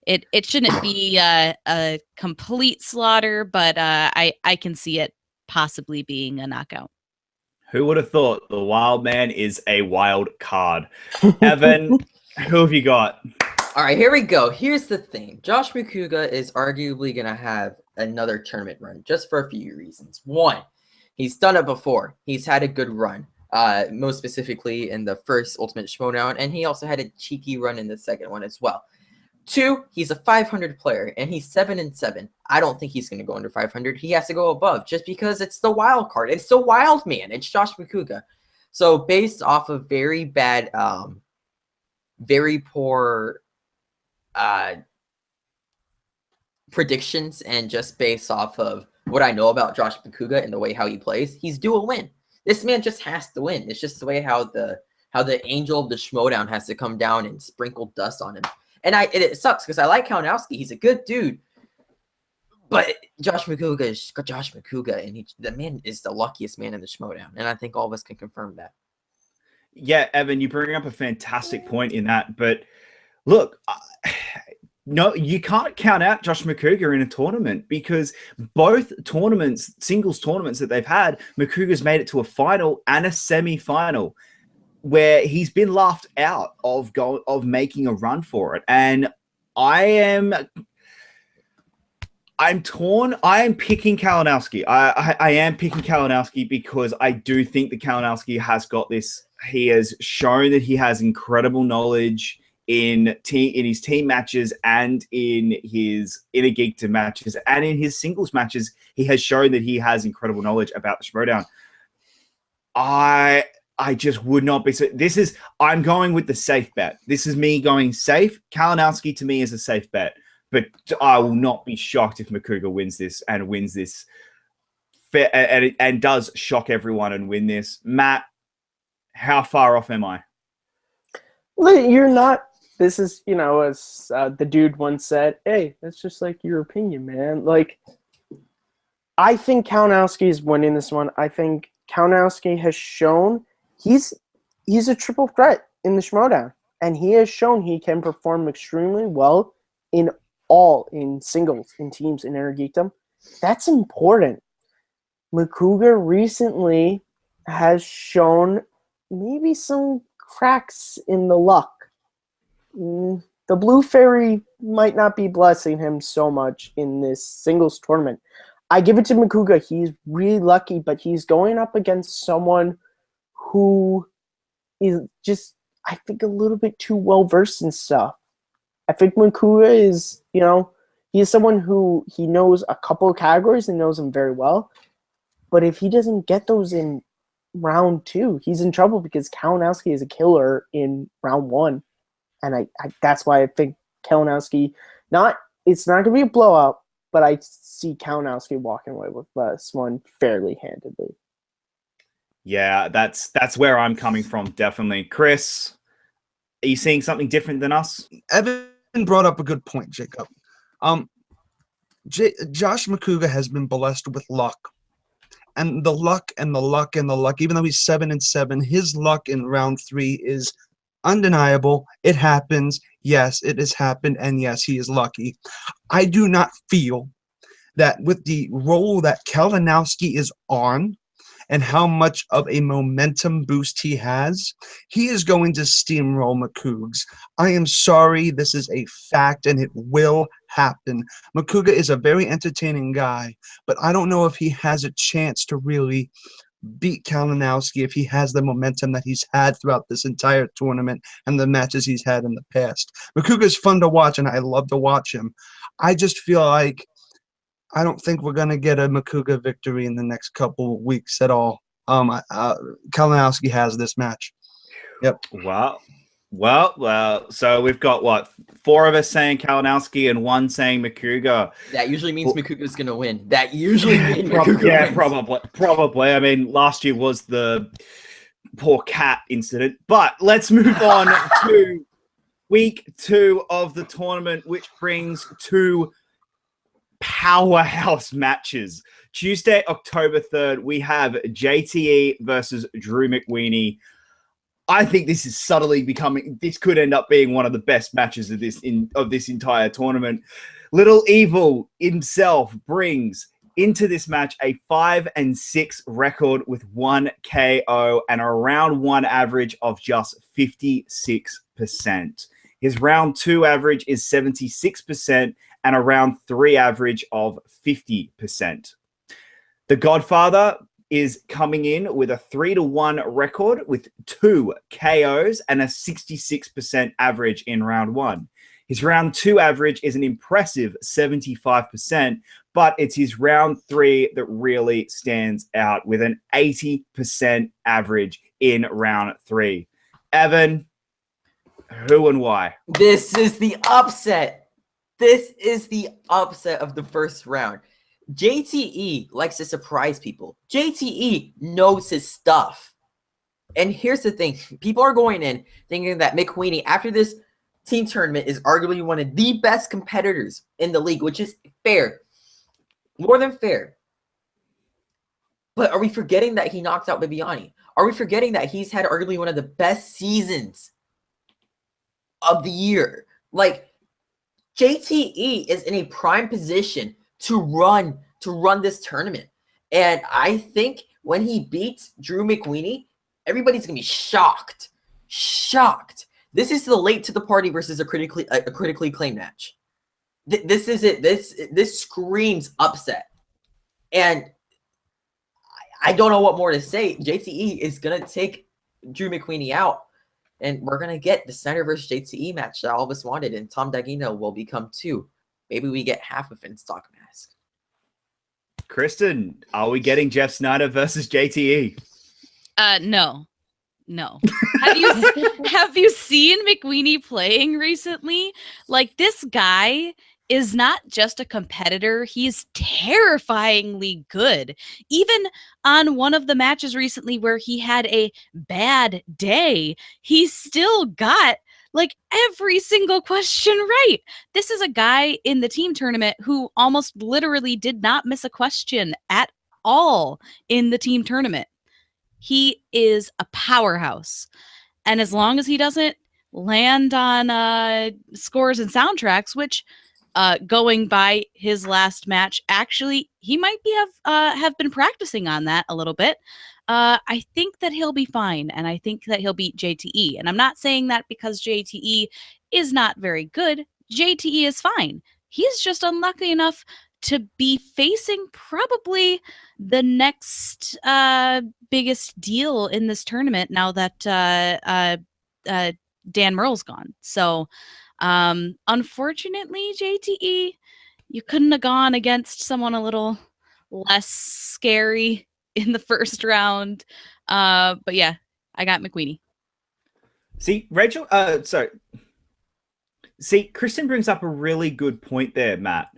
it shouldn't be a complete slaughter, but I can see it possibly being a knockout. Who would have thought the Wild Man is a wild card? Evan, who have you got? All right, here we go. Here's the thing. Josh McCougar is arguably going to have another tournament run just for a few reasons. One, he's done it before. He's had a good run. most specifically in the first Ultimate Schmoedown, and he also had a cheeky run in the second one as well. 2, he's a 500 player, and he's 7-7. I don't think he's going to go under 500. He has to go above, just because it's the wild card. It's the wild man. It's Josh McCouga. So based off of very bad, very poor predictions, and just based off of what I know about Josh McCouga and the way how he plays, he's due a win. This man just has to win. It's just the way how the angel of the Schmoedown has to come down and sprinkle dust on him. And it sucks because I like Kalinowski. He's a good dude. But Josh McCouga is Josh McCouga, and the man is the luckiest man in the Schmoedown. And I think all of us can confirm that. Yeah, Evan, you bring up a fantastic point in that. But look, no, you can't count out Josh McCouga in a tournament, because both tournaments, singles tournaments that they've had, McCouga's made it to a final and a semi-final, where he's been laughed out of making a run for it. And I'm torn. I am picking Kalinowski. I am picking Kalinowski because I do think that Kalinowski has got this. He has shown that he has incredible knowledge in his team matches and in his inner geekdom matches and in his singles matches. He has shown that he has incredible knowledge about the Schmoedown. I just would not be. So I'm going with the safe bet. This is me going safe. Kalinowski to me is a safe bet, but I will not be shocked if McCouga wins this and does shock everyone and win this. Matt, how far off am I? You're not. This is, as the dude once said, hey, that's just like your opinion, man. Like, I think Kalinowski is winning this one. I think Kalinowski has shown he's a triple threat in the Schmoedown, and he has shown he can perform extremely well in singles, in teams, in inner geekdom. That's important. McCouga recently has shown maybe some cracks in the luck. The Blue Fairy might not be blessing him so much in this singles tournament. I give it to McCouga. He's really lucky, but he's going up against someone who is just, I think, a little bit too well-versed in stuff. I think McCouga is, he is someone who he knows a couple of categories and knows them very well. But if he doesn't get those in round 2, he's in trouble, because Kalinowski is a killer in round 1. And I that's why I think Kalinowski, it's not going to be a blowout, but I see Kalinowski walking away with this one fairly handedly. Yeah, that's where I'm coming from, definitely. Chris, are you seeing something different than us? Evan brought up a good point, Jacob. Josh McCouga has been blessed with luck. And the luck, even though he's 7-7, his luck in round 3 is undeniable. It happens. Yes, it has happened. And yes, he is lucky. I do not feel that with the role that Kalinowski is on and how much of a momentum boost he is going to steamroll McCougs. I am sorry. This is a fact, and it will happen. McCouga is a very entertaining guy, but I don't know if he has a chance to really beat Kalinowski if he has the momentum that he's had throughout this entire tournament and the matches he's had in the past. McCouga is fun to watch, and I love to watch him. I just feel like I don't think we're going to get a McCouga victory in the next couple of weeks at all. Kalinowski has this match. Yep. Wow. Well, so we've got 4 of us saying Kalinowski and 1 saying McCouga. That usually means McCouga's going to win. That usually means McCouga wins. Probably. I mean, last year was the poor cat incident. But let's move on to week 2 of the tournament, which brings 2 powerhouse matches. Tuesday, October 3rd, we have JTE versus Drew McWeeny. I think this is subtly this could end up being one of the best matches of this entire tournament. Little Evil himself brings into this match a 5-6 record with 1 KO and a round 1 average of just 56%. His round 2 average is 76% and a round 3 average of 50%. The Godfather is coming in with a 3-1 record with 2 KOs and a 66% average in round 1. His round 2 average is an impressive 75%, but it's his round 3 that really stands out with an 80% average in round 3. Evan, who and why? This is the upset. This is the upset of the first round. JTE likes to surprise people. JTE knows his stuff. And here's the thing. People are going in thinking that McWeeny, after this team tournament, is arguably one of the best competitors in the league, which is fair. More than fair. But are we forgetting that he knocked out Bibbiani? Are we forgetting that he's had arguably one of the best seasons of the year? Like, JTE is in a prime position to run this tournament. And I think when he beats Drew McWeeny, everybody's gonna be shocked. Shocked. This is the late to the party versus a critically acclaimed match. This is it. This screams upset. And I don't know what more to say. JTE is gonna take Drew McWeeny out. And we're going to get the Snyder versus JTE match that all of us wanted. And Tom Daggino will become 2. Maybe we get half of Finstock mask. Kristen, are we getting Jeff Snyder versus JTE? No. Have you seen McWeeny playing recently? Like, this guy is not just a competitor, he's terrifyingly good. Even on one of the matches recently where he had a bad day, he still got like every single question right. This is a guy in the team tournament who almost literally did not miss a question at all in the team tournament. He is a powerhouse. And as long as he doesn't land on scores and soundtracks, which going by his last match, actually, he might be have been practicing on that a little bit. I think that he'll be fine, and I think that he'll beat JTE. And I'm not saying that because JTE is not very good. JTE is fine. He's just unlucky enough to be facing probably the next biggest deal in this tournament now that Dan Murrell's gone. So unfortunately, JTE, you couldn't have gone against someone a little less scary in the first round. But yeah, I got McWeeny. See, Kristen brings up a really good point there, Matt.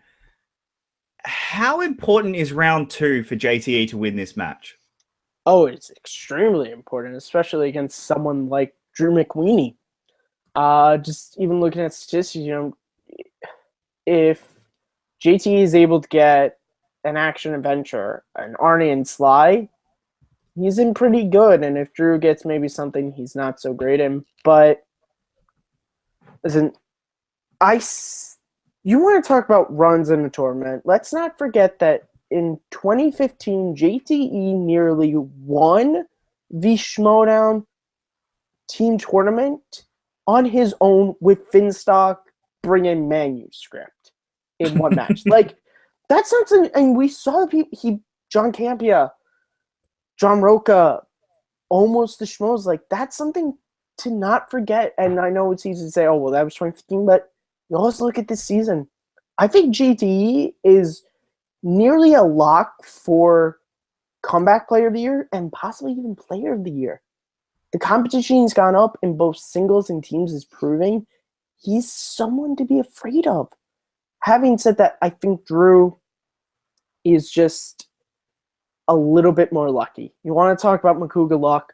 How important is round 2 for JTE to win this match? Oh, it's extremely important, especially against someone like Drew McWeeny. Just even looking at statistics, if JT is able to get an action adventure, an Arnie and Sly, he's in pretty good. And if Drew gets maybe something he's not so great in, but listen, you want to talk about runs in the tournament. Let's not forget that in 2015, JTE nearly won the Schmoedown team tournament on his own with Finstock bringing manuscript in one match. Like, that's something, and we saw the people, John Campia, John Roca, almost the Schmoes, like, that's something to not forget. And I know it's easy to say, oh, well, that was 2015, but you also look at this season. I think JTE is nearly a lock for comeback player of the year and possibly even player of the year. The competition's gone up in both singles and teams is proving he's someone to be afraid of. Having said that, I think Drew is just a little bit more lucky. You want to talk about Makuga luck?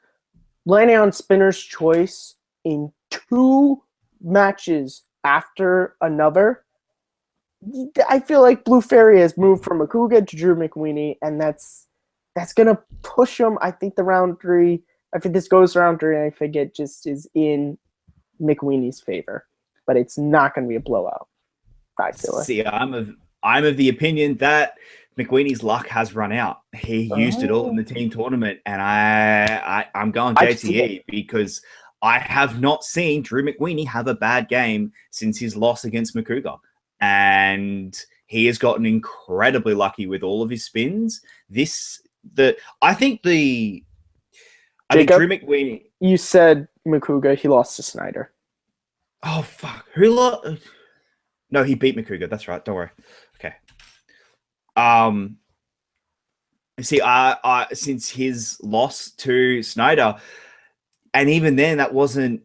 Landing on Spinner's Choice in 2 matches after another. I feel like Blue Fairy has moved from Makuga to Drew McWeeny, and that's going to push him. I think the round 3, I think this goes round 3, and I think it just is in McWeeny's favor. But it's not going to be a blowout, I feel like. See, I'm of the opinion that McWeeny's luck has run out. He used it all in the team tournament, and I'm going JTE because I have not seen Drew McWeeny have a bad game since his loss against Makuga. And he has gotten incredibly lucky with all of his spins. This I think Drew McWeeny. You said Makuga. He lost to Snyder. Oh fuck! Who lost? No, he beat Makuga. That's right. Don't worry. Okay. See, I since his loss to Snyder, and even then, that wasn't,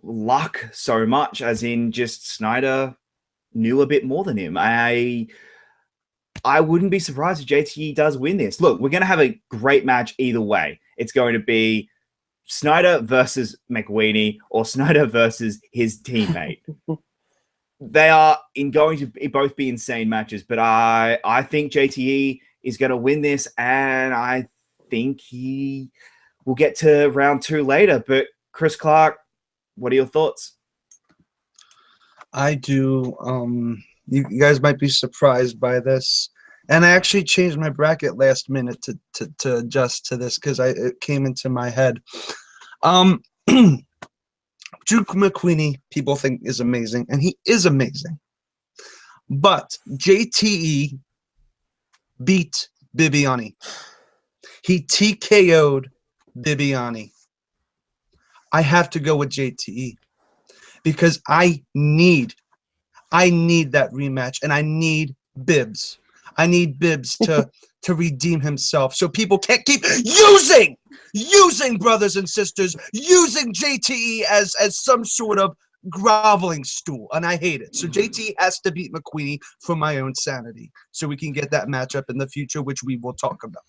luck so much, as in just Snyder knew a bit more than him. I wouldn't be surprised if JTE does win this. Look, we're going to have a great match either way. It's going to be Snyder versus McWeeny or Snyder versus his teammate. They are going to both be insane matches, but I think JTE is going to win this, and I think he will get to round 2 later. But Chris Clark, what are your thoughts? I do. You guys might be surprised by this, and I actually changed my bracket last minute to adjust to this because it came into my head. Drew McWeeny, people think is amazing, and he is amazing. But JTE beat Bibbiani. He TKO'd Bibbiani. I have to go with JTE because I need that rematch, and I need Bibbs. I need Bibbs to redeem himself, so people can't keep using brothers and sisters, using JTE as some sort of groveling stool, and I hate it. So JTE has to beat McWeeny for my own sanity, so we can get that matchup in the future, which we will talk about.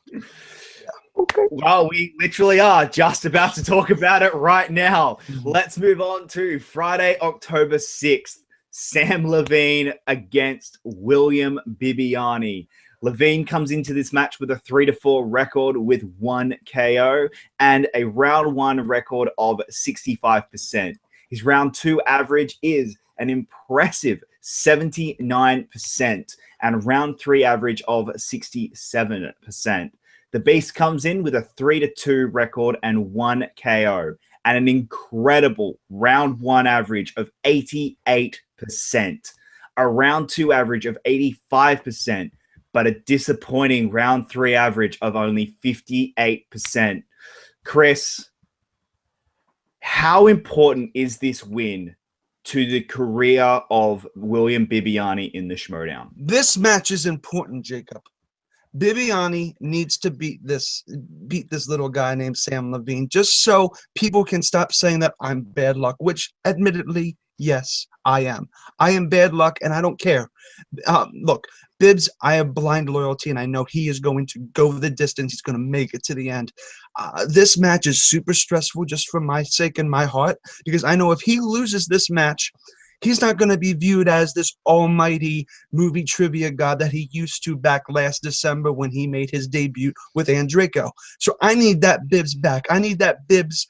Okay. Well, we literally are just about to talk about it right now. Let's move on to Friday, October 6th. Sam Levine against William Bibbiani. Levine comes into this match with a 3-4 record with 1 KO and a round 1 record of 65%. His round 2 average is an impressive 79% and round 3 average of 67%. The Beast comes in with a 3-2 record and 1 KO and an incredible round 1 average of 88%, a round 2 average of 85%, but a disappointing round 3 average of only 58%. Chris, how important is this win to the career of William Bibbiani in the Schmoedown? This match is important, Jacob. Bibbiani needs to beat this little guy named Sam Levine, just so people can stop saying that I'm bad luck, which admittedly, yes, I am. I am bad luck, and I don't care. Look, Bibbs, I have blind loyalty, and I know he is going to go the distance. He's going to make it to the end. This match is super stressful just for my sake and my heart, because I know if he loses this match, he's not going to be viewed as this almighty movie trivia god that he used to back last December when he made his debut with Draco. So I need that Bibbs back. I need that Bibbs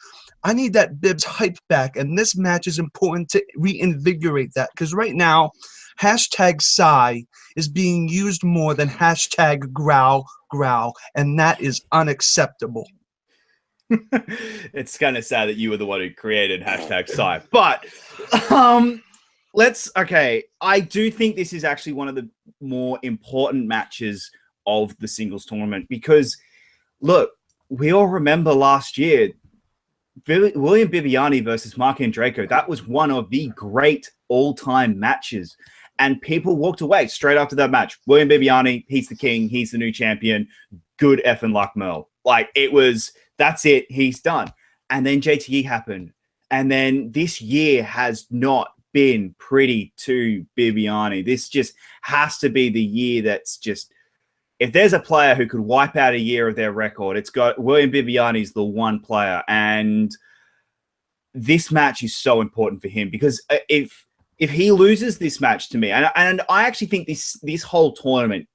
hype back. And this match is important to reinvigorate that, because right now, #Sigh is being used more than #growl, and that is unacceptable. It's kind of sad that you were the one who created #Sigh, but I do think this is actually one of the more important matches of the singles tournament, because look, we all remember last year William Bibbiani versus Mark Draco. That was one of the great all-time matches, and people walked away straight after that match. William Bibbiani, he's the king, he's the new champion. Good effing luck, Murrell. Like, it was, that's it, he's done. And then JTE happened, and then this year has not been pretty to Bibbiani. This just has to be the year that's just, if there's a player who could wipe out a year of their record, it's got William Bibbiani's the one player. And this match is so important for him, because if he loses this match to me, and I actually think this whole tournament,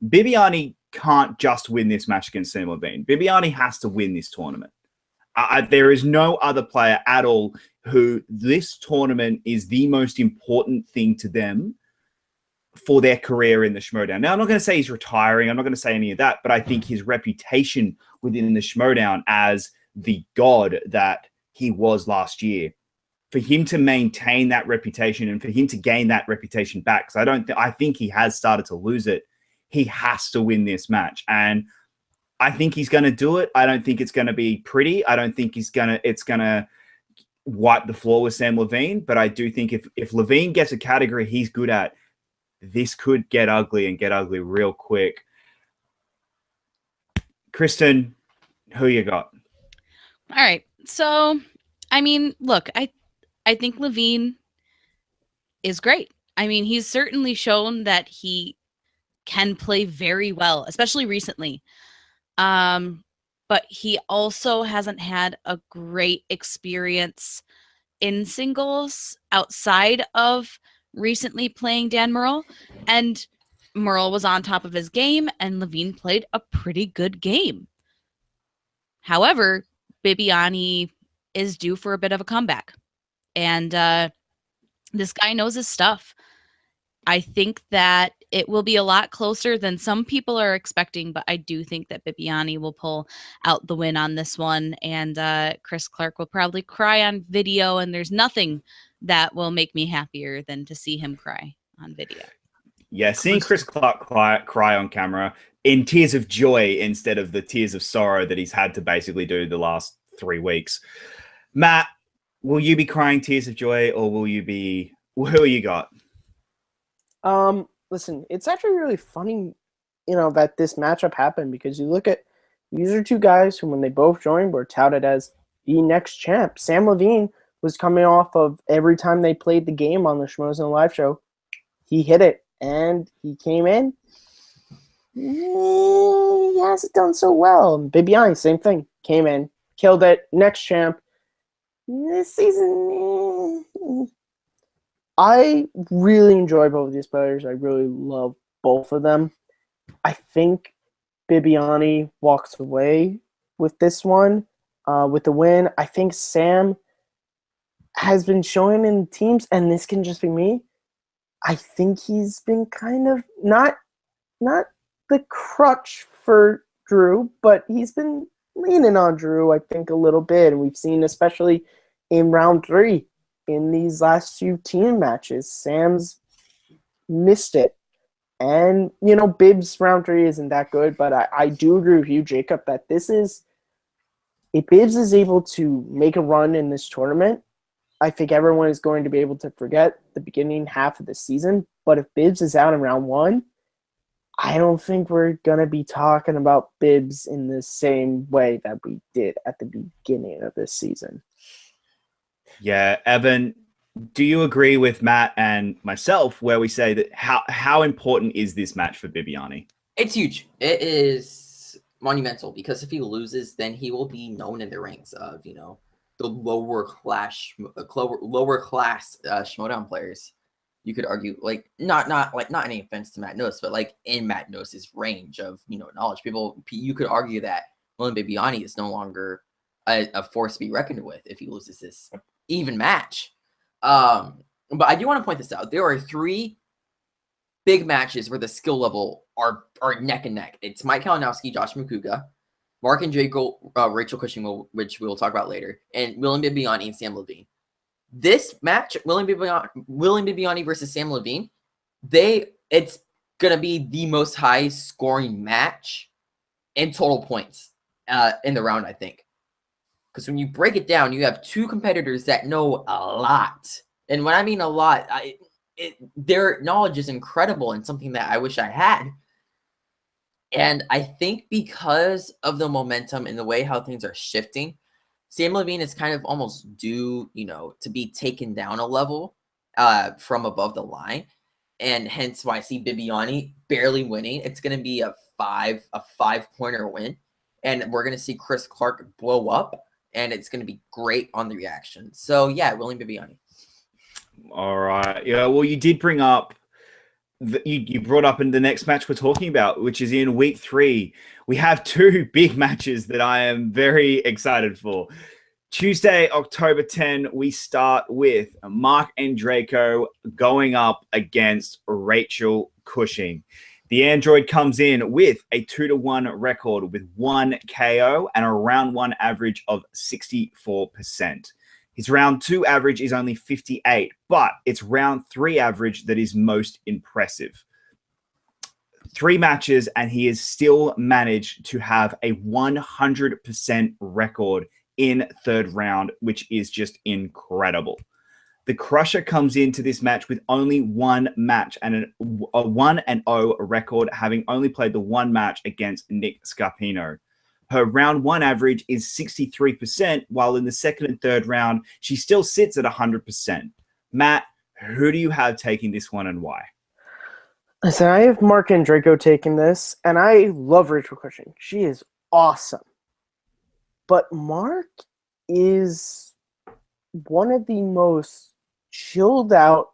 Bibbiani can't just win this match against Sam Levine. Bibbiani has to win this tournament. There is no other player at all who this tournament is the most important thing to them for their career in the Schmoedown. Now, I'm not going to say he's retiring. I'm not going to say any of that, but I think his reputation within the Schmoedown as the god that he was last year, for him to maintain that reputation and for him to gain that reputation back, because I think he has started to lose it. He has to win this match. And I think he's going to do it. I don't think it's going to be pretty. I don't think it's going to wipe the floor with Sam Levine. But I do think if Levine gets a category he's good at, this could get ugly and get ugly real quick. Kristen, who you got? All right. So, I mean, look, I think Levine is great. I mean, he's certainly shown that he can play very well, especially recently. But he also hasn't had a great experience in singles outside of recently playing Dan Murrell. And Murrell was on top of his game, and Levine played a pretty good game. However, Bibbiani is due for a bit of a comeback. And this guy knows his stuff. I think that it will be a lot closer than some people are expecting, but I do think that Bibbiani will pull out the win on this one. And Chris Clark will probably cry on video, and there's nothing that will make me happier than to see him cry on video. Yeah, seeing Chris Clark cry on camera in tears of joy instead of the tears of sorrow that he's had to basically do the last 3 weeks. Matt, will you be crying tears of joy, or will you be... Who you got? Listen, it's actually really funny, that this matchup happened, because you look at, these are two guys who, when they both joined, were touted as the next champ. Sam Levine was coming off of every time they played the game on the Schmoedown live show, he hit it, and he came in. He hasn't done so well. Bibbiani, same thing. Came in, killed it, next champ. This season, I really enjoy both of these players. I really love both of them. I think Bibbiani walks away with this one, with the win. I think Sam has been showing in teams, and this can just be me, I think he's been kind of not the crutch for Drew, but he's been leaning on Drew, I think, a little bit. And we've seen, especially in round 3, in these last few team matches, Sam's missed it. And, Bibbs round 3 isn't that good, but I do agree with you, Jacob, that this is, if Bibbs is able to make a run in this tournament, I think everyone is going to be able to forget the beginning half of the season. But if Bibbs is out in round 1, I don't think we're going to be talking about Bibbs in the same way that we did at the beginning of this season. Yeah, Evan, do you agree with Matt and myself where we say that how important is this match for Bibbiani? It's huge. It is monumental, because if he loses, then he will be known in the ranks of, the lower class Schmoedown players. You could argue, not any offense to Matt Noce, but in Matt Noce's range of knowledge, you could argue that William Bibbiani is no longer a force to be reckoned with if he loses this even match. But I do want to point this out. There are 3 big matches where the skill level are neck and neck. It's Mike Kalinowski, Josh McCouga, Mark and Draco, Rachel Cushing, which we will talk about later, and William Bibbiani and Sam Levine. This match, William Bibbiani versus Sam Levine, it's gonna be the most high scoring match in total points in the round, I think. Because when you break it down, you have 2 competitors that know a lot. And when I mean a lot, their knowledge is incredible and something that I wish I had. And I think because of the momentum and the way how things are shifting, Sam Levine is kind of almost due, to be taken down a level from above the line. And hence why I see Bibbiani barely winning. It's going to be a 5-pointer win. And we're going to see Chris Clark blow up. And it's going to be great on the reaction. So, yeah, William Bibbiani. All right. Yeah, well, you did bring up, you brought up in the next match we're talking about, which is in week 3. We have 2 big matches that I am very excited for. Tuesday, October 10, we start with Mark and Draco going up against Rachel Cushing. The android comes in with a 2-1 record with 1 KO and a round 1 average of 64%. His round 2 average is only 58, but it's round 3 average that is most impressive. 3 matches, and he has still managed to have a 100% record in third round, which is just incredible. The Crusher comes into this match with only 1 match and a 1-0 record, having only played the 1 match against Nick Scarpino. Her round 1 average is 63%, while in the second and third round, she still sits at 100%. Matt, who do you have taking this one and why? Listen, I have Mark and Draco taking this, and I love Rachel Cushing. She is awesome. But Mark is one of the most chilled out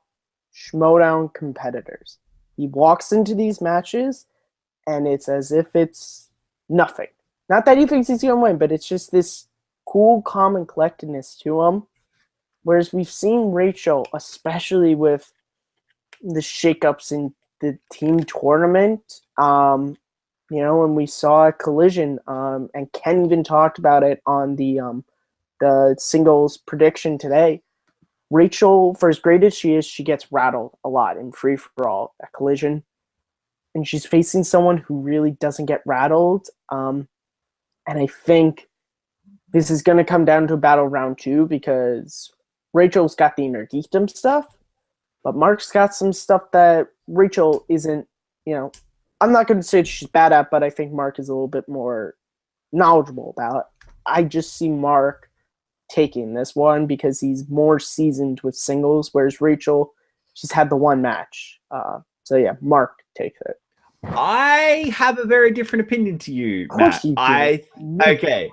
Schmoedown competitors. He walks into these matches, and it's as if it's nothing. Not that he thinks he's going to win, but it's just this cool, calm, and collectedness to him. Whereas we've seen Rachel, especially with the shakeups in the team tournament, when we saw a collision, and Ken even talked about it on the singles prediction today. Rachel, for as great as she is, she gets rattled a lot in free-for-all at collision. And she's facing someone who really doesn't get rattled. And I think this is going to come down to a battle round 2 because Rachel's got the inner geekdom stuff, but Mark's got some stuff that Rachel isn't, I'm not going to say she's bad at, but I think Mark is a little bit more knowledgeable about. I just see Mark taking this one because he's more seasoned with singles, whereas Rachel, she's had the 1 match. So yeah, Mark takes it. I have a very different opinion to you, Matt. Okay.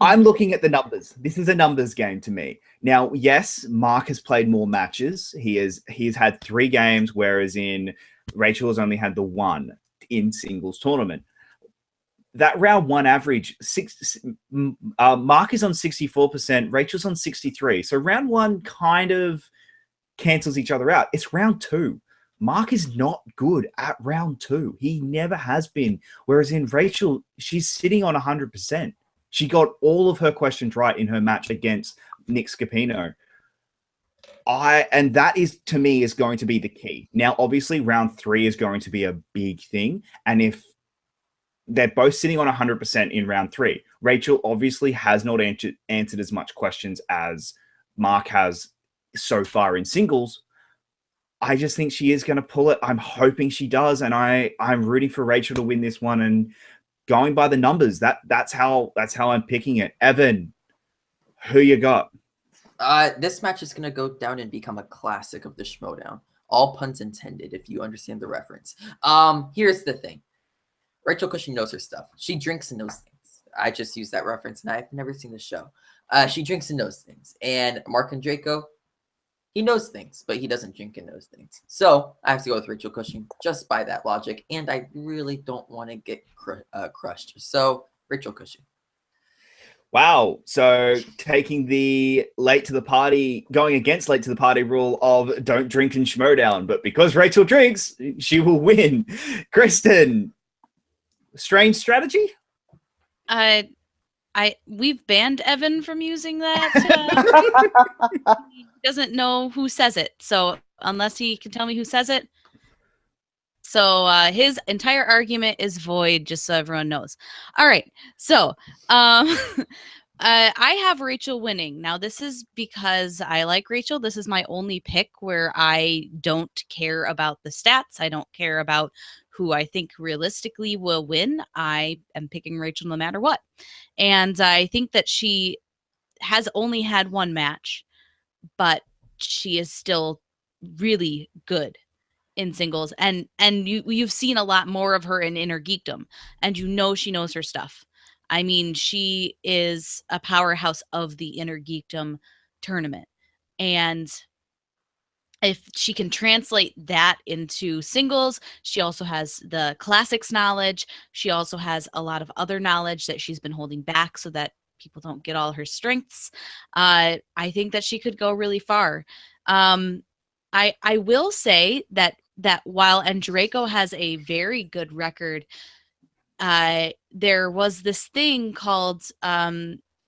I'm looking at the numbers. This is a numbers game to me. Now, yes, Mark has played more matches. He's had 3 games, whereas Rachel has only had the 1 in singles tournament. That round 1 average, Mark is on 64%, Rachel's on 63%. So round 1 kind of cancels each other out. It's round 2. Mark is not good at round 2. He never has been. Whereas in Rachel, she's sitting on 100%. She got all of her questions right in her match against Nick Scarpino. And that is, to me, is going to be the key. Now, obviously, round 3 is going to be a big thing. And if they're both sitting on 100% in round 3, Rachel obviously has not answered as much questions as Mark has so far in singles. I just think she is going to pull it. I'm hoping she does. And I'm rooting for Rachel to win this one. And going by the numbers, that's how I'm picking it. Evan, who you got? This match is going to go down and become a classic of the Schmoedown. All puns intended, if you understand the reference. Here's the thing. Rachel Cushing knows her stuff. She drinks and knows things. I just used that reference, and I've never seen the show. She drinks and knows things. And Mark and Draco, he knows things, but he doesn't drink and knows things. So I have to go with Rachel Cushing just by that logic, and I really don't want to get crushed. So Rachel Cushing. Wow. So taking the late to the party, going against late to the party rule of don't drink in Schmoedown, but because Rachel drinks, she will win. Kristen, strange strategy? We've banned Evan from using that. He doesn't know who says it, so unless he can tell me who says it. So his entire argument is void, just so everyone knows. All right, so I have Rachel winning. Now, this is because I like Rachel. This is my only pick where I don't care about the stats. I don't care about who I think realistically will win. I am picking Rachel no matter what. And I think that she has only had 1 match, but she is still really good in singles. And you've seen a lot more of her in Inner Geekdom, and she knows her stuff. I mean, she is a powerhouse of the Inner Geekdom tournament. And if she can translate that into singles, she also has the classics knowledge. She also has a lot of other knowledge that she's been holding back so that people don't get all her strengths. I think that she could go really far. I will say that while Draco has a very good record, there was this thing called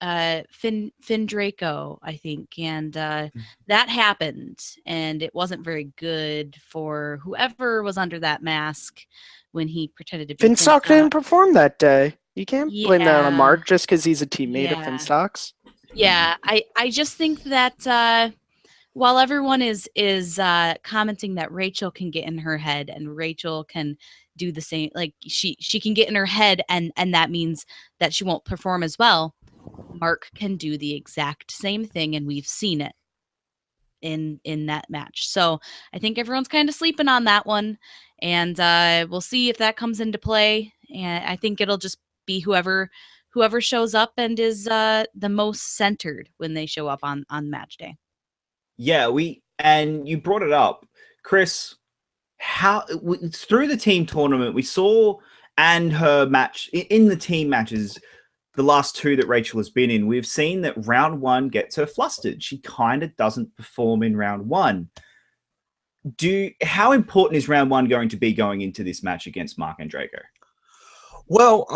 Finn Draco, I think, and that happened, and it wasn't very good for whoever was under that mask when he pretended to be Finstock didn't perform that day. You can't blame that on Yeah. Mark just because he's a teammate of Yeah. Finstock's. Yeah, I just think that while everyone is commenting that Rachel can get in her head and Rachel can do the same, like she can get in her head and that means that she won't perform as well. Mark can do the exact same thing, and we've seen it in that match. So I think everyone's kind of sleeping on that one, and we'll see if that comes into play. And I think it'll just be whoever shows up and is the most centered when they show up on match day. Yeah, and you brought it up, Chris. Through the team tournament we saw, and her match in the team matches, the last two that Rachel has been in, we've seen that round one gets her flustered. She kind of doesn't perform in round one. How important is round one going to be going into this match against Mark and Draco? Well,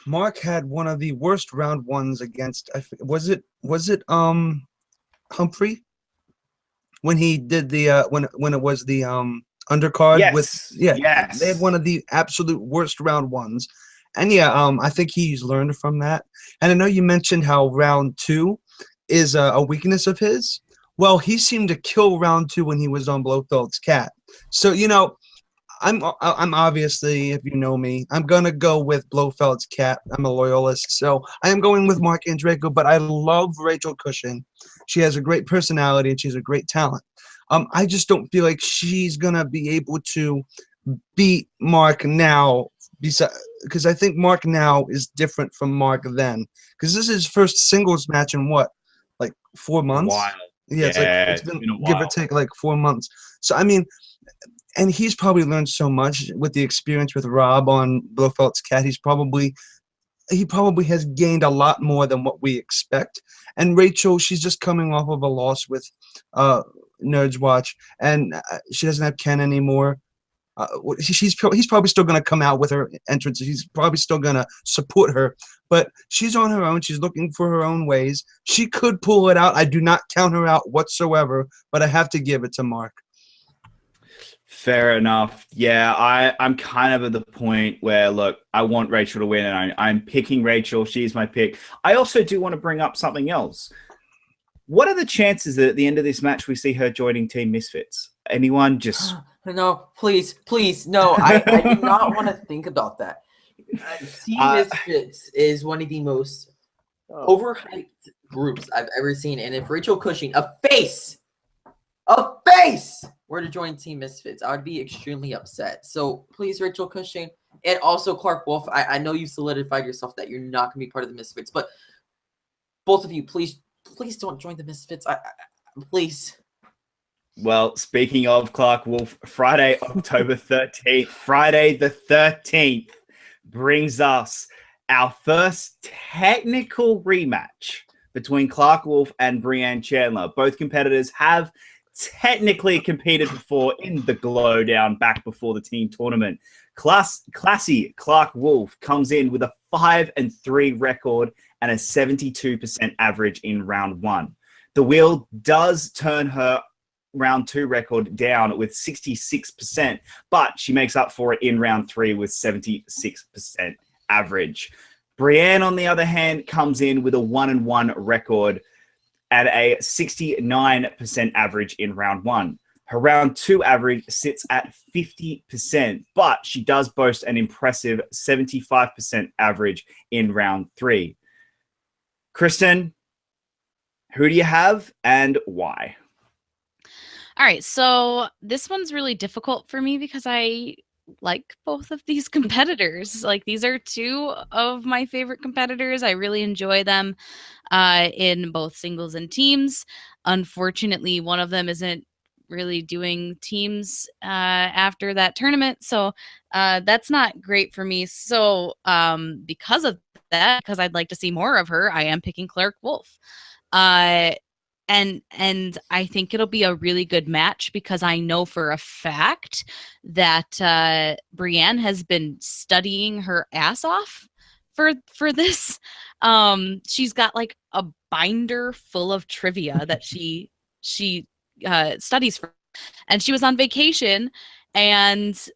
Mark had one of the worst round ones against. Was it Humphrey when he did the when it was the undercard? Yes. Yes. They had one of the absolute worst round ones. And I think he's learned from that. And I know you mentioned how round two is a weakness of his. Well, he seemed to kill round two when he was on Blofeld's cat. So I'm obviously, if you know me, I'm gonna go with Blofeld's cat. I'm a loyalist, so I am going with Mark and Draco. But I love Rachel Cushing. She has a great personality and she's a great talent. I just don't feel like she's gonna be able to beat Mark now. Because I think Mark now is different from Mark then. Because this is his first singles match in what, like 4 months? Wild. Yeah, it's been give or take like 4 months. So I mean, and he's probably learned so much with the experience with Rob on Blofeld's cat. He probably has gained a lot more than what we expect. And Rachel, she's just coming off of a loss with Nerds Watch, and she doesn't have Ken anymore. He's probably still going to come out with her entrance. He's probably still going to support her, but she's on her own. She's looking for her own ways. She could pull it out. I do not count her out whatsoever, but I have to give it to Mark. Fair enough. Yeah, I'm kind of at the point where, look, I want Rachel to win, and I'm picking Rachel. She's my pick. I also do want to bring up something else. What are the chances that at the end of this match we see her joining Team Misfits? Anyone just... No, please, no. I do not want to think about that. Team Misfits is one of the most overhyped groups I've ever seen. And if Rachel Cushing, a face, were to join Team Misfits, I would be extremely upset. So please, Rachel Cushing, and also Clark Wolfe, I know you solidified yourself that you're not going to be part of the Misfits, but both of you, please don't join the Misfits. Please. Well, speaking of Clark Wolfe, Friday, October 13th, Friday the 13th brings us our first technical rematch between Clark Wolfe and Breanne Chandler. Both competitors have technically competed before in the Glow Down back before the team tournament. Classy Clark Wolfe comes in with a 5-3 record and a 72% average in round one. The wheel does turn her round two record down with 66%, but she makes up for it in round three with 76% average. Breanne, on the other hand, comes in with a 1-1 record and a 69% average in round one. Her round two average sits at 50%, but she does boast an impressive 75% average in round three. Kristen, who do you have and why? All right, so this one's really difficult for me because I like both of these competitors. Like, these are two of my favorite competitors. I really enjoy them in both singles and teams. Unfortunately, one of them isn't really doing teams after that tournament, so that's not great for me. So because of that, because I'd like to see more of her, I am picking Clark Wolfe. And I think it'll be a really good match because I know for a fact that Breanne has been studying her ass off for this. She's got like a binder full of trivia that she studies for, and she was on vacation and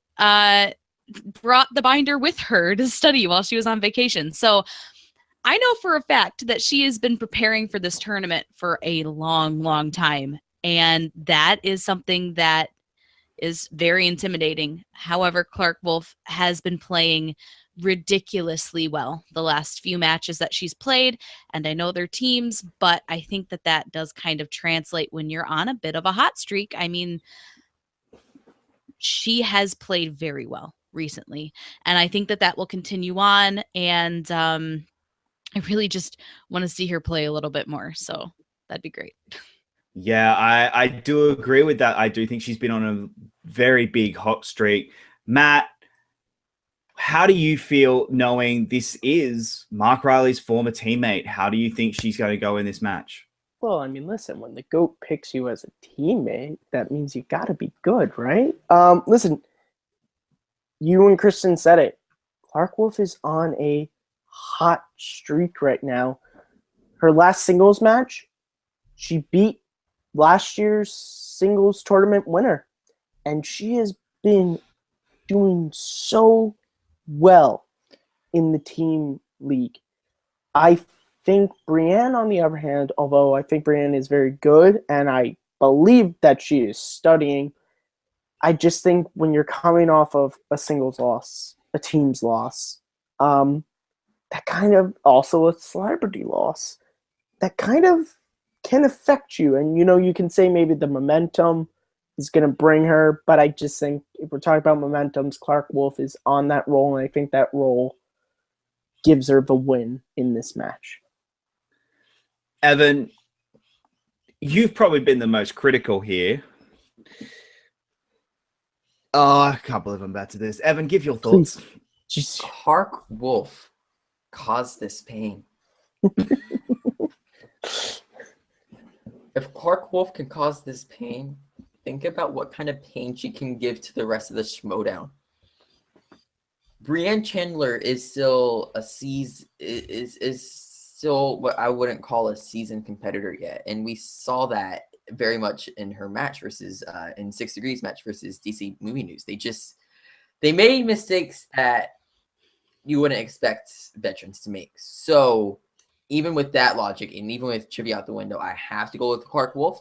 brought the binder with her to study while she was on vacation. So I know for a fact that she has been preparing for this tournament for a long, long time, and that is something that is very intimidating. However, Clark Wolfe has been playing ridiculously well the last few matches that she's played, and I know their teams, but I think that that does kind of translate when you're on a bit of a hot streak. I mean, she has played very well recently, and I think that that will continue on, and I really just want to see her play a little bit more, so that'd be great. Yeah, I do agree with that. I do think she's been on a very big hot streak. Matt, how do you feel knowing this is Mark Reilly's former teammate? How do you think she's going to go in this match? Well, I mean, listen, when the GOAT picks you as a teammate, that means you got to be good, right? Listen, you and Kristen said it. Clark Wolfe is on a hot streak right now. Her last singles match, she beat last year's singles tournament winner, and she has been doing so well in the team league. I think Brienne, on the other hand, although I think Brienne is very good and I believe that she is studying, I just think when you're coming off of a singles loss, a team's loss, that kind of also a celebrity loss, that kind of can affect you. And, you know, you can say maybe the momentum is going to bring her, but I just think if we're talking about momentums, Clark Wolfe is on that role, and I think that role gives her the win in this match. Evan, you've probably been the most critical here. Oh, I can't believe I'm about to do this. Evan, give your thoughts. Just Clark Wolfe caused this pain. If Clark Wolfe can cause this pain, think about what kind of pain she can give to the rest of the Schmoedown. Brienne Chandler is still still what I wouldn't call a seasoned competitor yet, and we saw that very much in her match versus in 6 Degrees match versus DC Movie News. They made mistakes that you wouldn't expect veterans to make. So even with that logic, and even with trivia out the window, I have to go with Clark Wolfe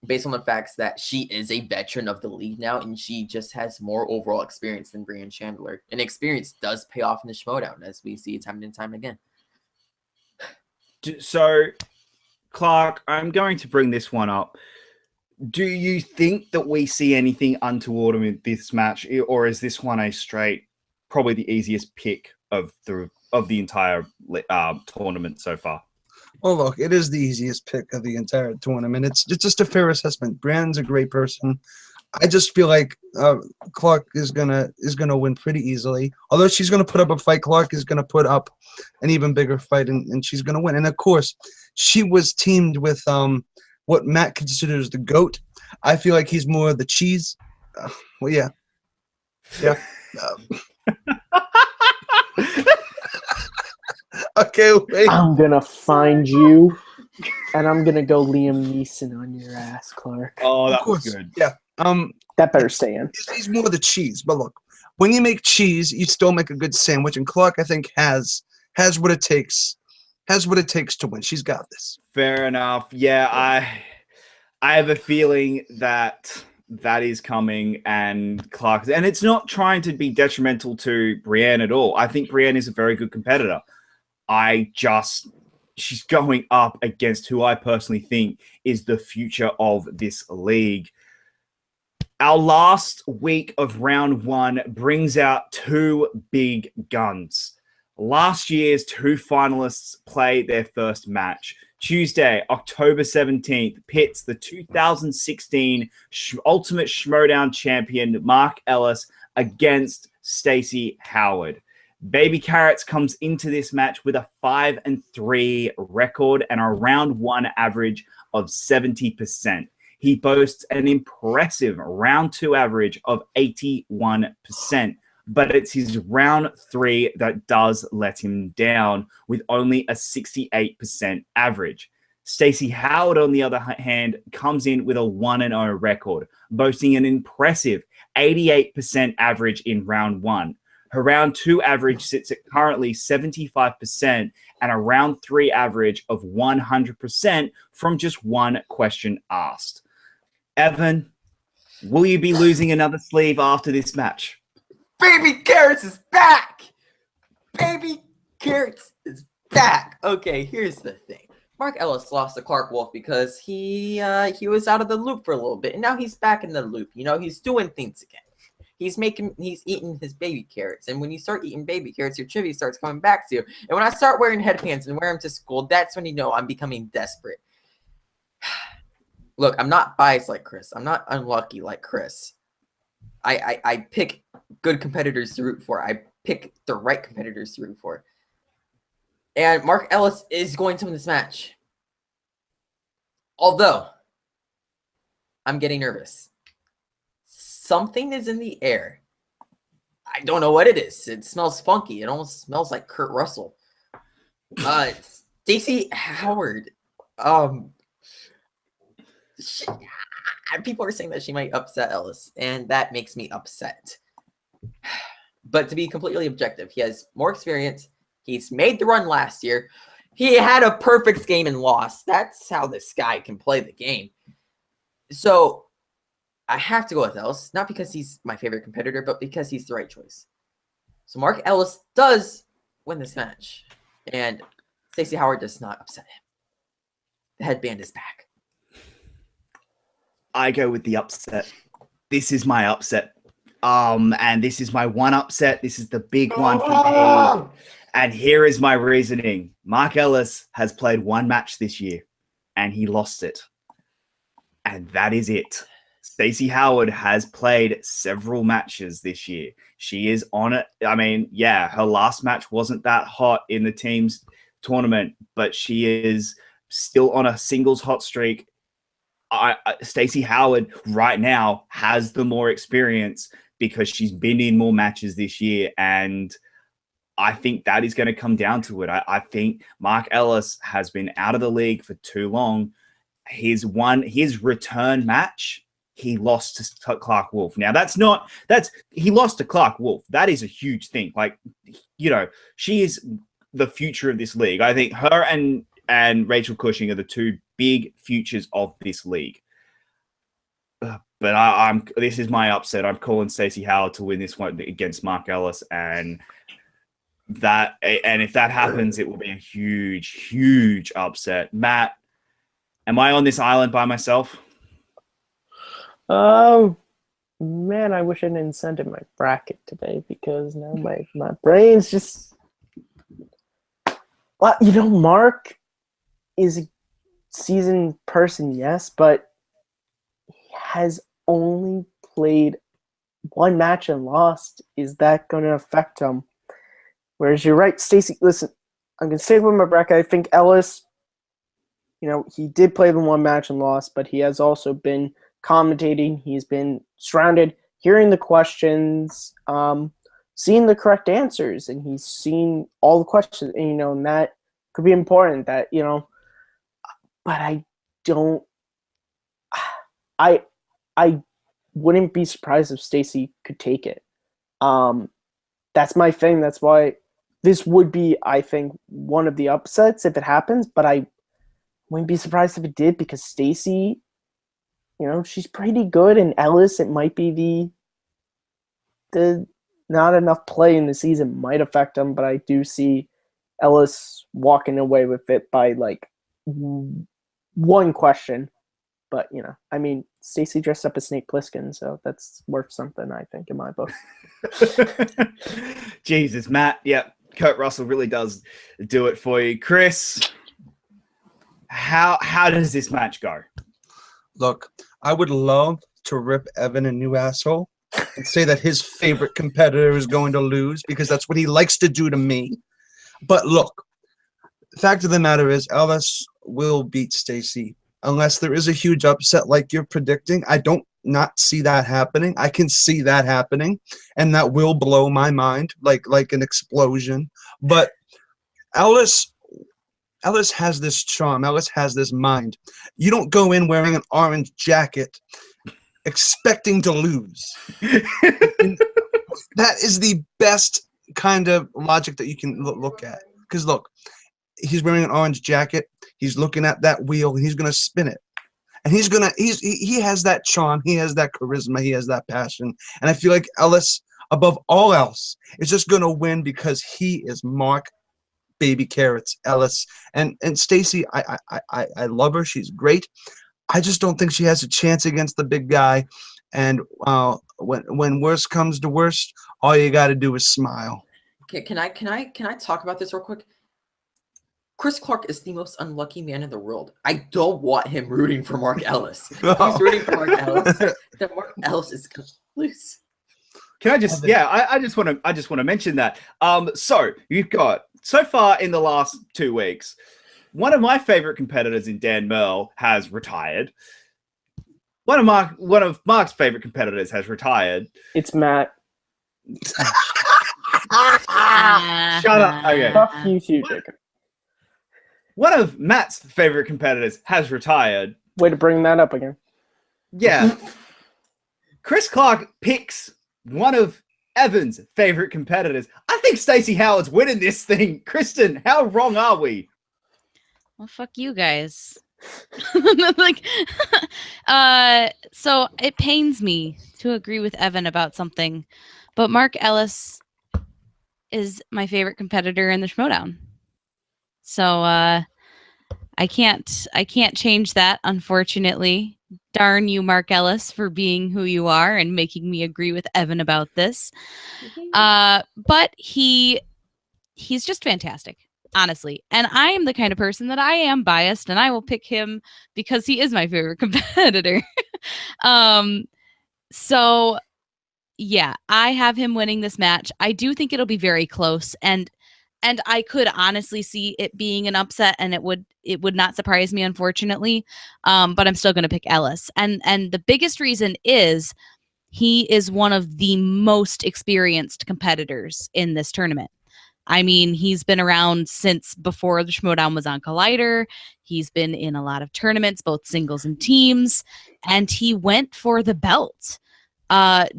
based on the facts that she is a veteran of the league now, and she just has more overall experience than Brienne Chandler. And experience does pay off in the Schmoedown, as we see time and time again. So, Clark, I'm going to bring this one up. Do you think that we see anything untoward in this match, or is this one a straight, probably the easiest pick of the entire tournament so far? Well, look, it is the easiest pick of the entire tournament. It's just a fair assessment. Brienne's a great person. I just feel like Clark is gonna win pretty easily. Although she's gonna put up a fight, Clark is gonna put up an even bigger fight, and she's gonna win. And of course, she was teamed with what Matt considers the GOAT. I feel like he's more the cheese. Well, yeah. Okay, wait. I'm going to find you, and I'm going to go Liam Neeson on your ass, Clark. Oh, that was good. Yeah. That better stay in. He's more the cheese. But look, when you make cheese, you still make a good sandwich. And Clark, I think, has what it takes. Has what it takes to win. She's got this. Fair enough. Yeah, I have a feeling that is coming, and Clark, and it's not trying to be detrimental to Brienne at all. I think Brienne is a very good competitor. She's going up against who I personally think is the future of this league. Our last week of round one brings out two big guns. Last year's two finalists play their first match. Tuesday, October 17th, pits the 2016 Ultimate Schmoedown champion Mark Ellis against Stacey Howard. Baby Carrots comes into this match with a 5-3 record and a round one average of 70%. He boasts an impressive round two average of 81%. but it's his round 3 that does let him down with only a 68% average. Stacey Howard, on the other hand, comes in with a 1-0 record, boasting an impressive 88% average in round 1. Her round 2 average sits at currently 75% and a round 3 average of 100% from just one question asked. Evan, will you be losing another sleeve after this match? Baby Carrots is back! Baby Carrots is back! Okay, here's the thing. Mark Ellis lost to Clark Wolfe because he was out of the loop for a little bit, and now he's back in the loop. You know, he's doing things again. He's eating his baby carrots, and when you start eating baby carrots, your trivia starts coming back to you. And when I start wearing headbands and wear them to school, that's when you know I'm becoming desperate. Look, I'm not biased like Chris. I'm not unlucky like Chris. I pick good competitors to root for. I pick the right competitors to root for. And Mark Ellis is going to win this match. Although, I'm getting nervous. Something is in the air. I don't know what it is. It smells funky. It almost smells like Kurt Russell. Stacey Howard. People are saying that she might upset Ellis, and that makes me upset. But to be completely objective, he has more experience. He's made the run last year. He had a perfect game and lost. That's how this guy can play the game. So I have to go with Ellis, not because he's my favorite competitor, but because he's the right choice. So Mark Ellis does win this match, and Stacey Howard does not upset him. The headband is back. I go with the upset. This is my upset. And this is my one upset. This is the big one for me. And here is my reasoning. Mark Ellis has played one match this year, and he lost it. And that is it. Stacey Howard has played several matches this year. She is on it. I mean, yeah, her last match wasn't that hot in the team's tournament, but she is still on a singles hot streak. Stacey Howard right now has the more experience because she's been in more matches this year, and I think that is going to come down to it. I think Mark Ellis has been out of the league for too long. His return match, he lost to Clark Wolfe. Now he lost to Clark Wolfe. That is a huge thing. Like, you know, she is the future of this league. I think her and Rachel Cushing are the two big futures of this league. But this is my upset. I'm calling Stacey Howard to win this one against Mark Ellis, and if that happens, it will be a huge, huge upset. Matt, am I on this island by myself? Man, I wish I didn't send in my bracket today because now my brain's just. Well, you know, Mark is a seasoned person, yes, but he has only played one match and lost. Is that going to affect him? Whereas you're right, Stacey. Listen, I'm going to stay with my bracket. I think Ellis, you know, he did play the one match and lost, but he has also been commentating. He's been surrounded, hearing the questions, seeing the correct answers, and he's seen all the questions. And, you know, and that could be important. That, you know, but I wouldn't be surprised if Stacey could take it. That's my thing. That's why this would be, I think, one of the upsets if it happens, but I wouldn't be surprised if it did because Stacey, you know, she's pretty good, and Ellis, it might be the not enough play in the season might affect him, but I do see Ellis walking away with it by like one question. But, you know, I mean, Stacey dressed up as Snake Plissken, so that's worth something, I think, in my book. Jesus, Matt. Yeah, Kurt Russell really does do it for you. Chris, how does this match go? Look, I would love to rip Evan a new asshole and say that his favorite competitor is going to lose because that's what he likes to do to me. But look, the fact of the matter is Ellis will beat Stacey unless there is a huge upset like you're predicting. I don't not see that happening. I can see that happening, and that will blow my mind like an explosion. But Ellis has this charm. Ellis has this mind. You don't go in wearing an orange jacket expecting to lose. That is the best kind of logic that you can look at. Because look, he's wearing an orange jacket. He's looking at that wheel. And he's gonna spin it, and he has that charm. He has that charisma. He has that passion. And I feel like Ellis, above all else, is just gonna win because he is Mark Baby Carrots Ellis. And Stacy, I love her. She's great. I just don't think she has a chance against the big guy. And when worst comes to worst, all you got to do is smile. Okay, can I talk about this real quick? Chris Clark is the most unlucky man in the world. I don't want him rooting for Mark Ellis. If he's rooting for Mark Ellis, then Mark Ellis is gonna lose. Can I just I just want to mention that. So you've got so far in the last 2 weeks, one of my favorite competitors in Dan Murrell has retired. One of Mark's favorite competitors has retired. It's Matt. Shut up. Okay. Fuck you too, Jacob. One of Matt's favorite competitors has retired. Way to bring that up again. Yeah. Chris Clark picks one of Evan's favorite competitors. I think Stacey Howard's winning this thing. Kristen, how wrong are we? Well, fuck you guys. So it pains me to agree with Evan about something, but Mark Ellis is my favorite competitor in the Schmoedown. So I can't change that, unfortunately. Darn you, Mark Ellis, for being who you are and making me agree with Evan about this. But he's just fantastic, honestly. And I am the kind of person that I am biased, and I will pick him because he is my favorite competitor. So yeah, I have him winning this match. I do think it'll be very close, and I could honestly see it being an upset, and it would not surprise me, unfortunately. But I'm still going to pick Ellis, and the biggest reason is he is one of the most experienced competitors in this tournament. I mean, he's been around since before the Schmoedown was on Collider. He's been in a lot of tournaments, both singles and teams, and he went for the belt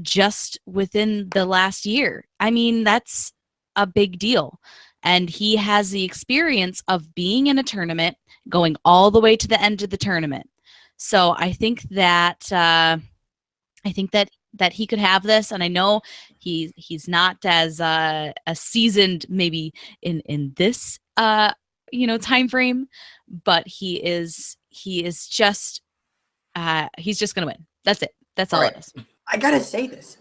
just within the last year. I mean, that's a big deal. And he has the experience of being in a tournament, going all the way to the end of the tournament. So I think that that he could have this, and I know he's not as a seasoned maybe in this time frame, but he's just gonna win. That's it. That's all it is. I gotta say this.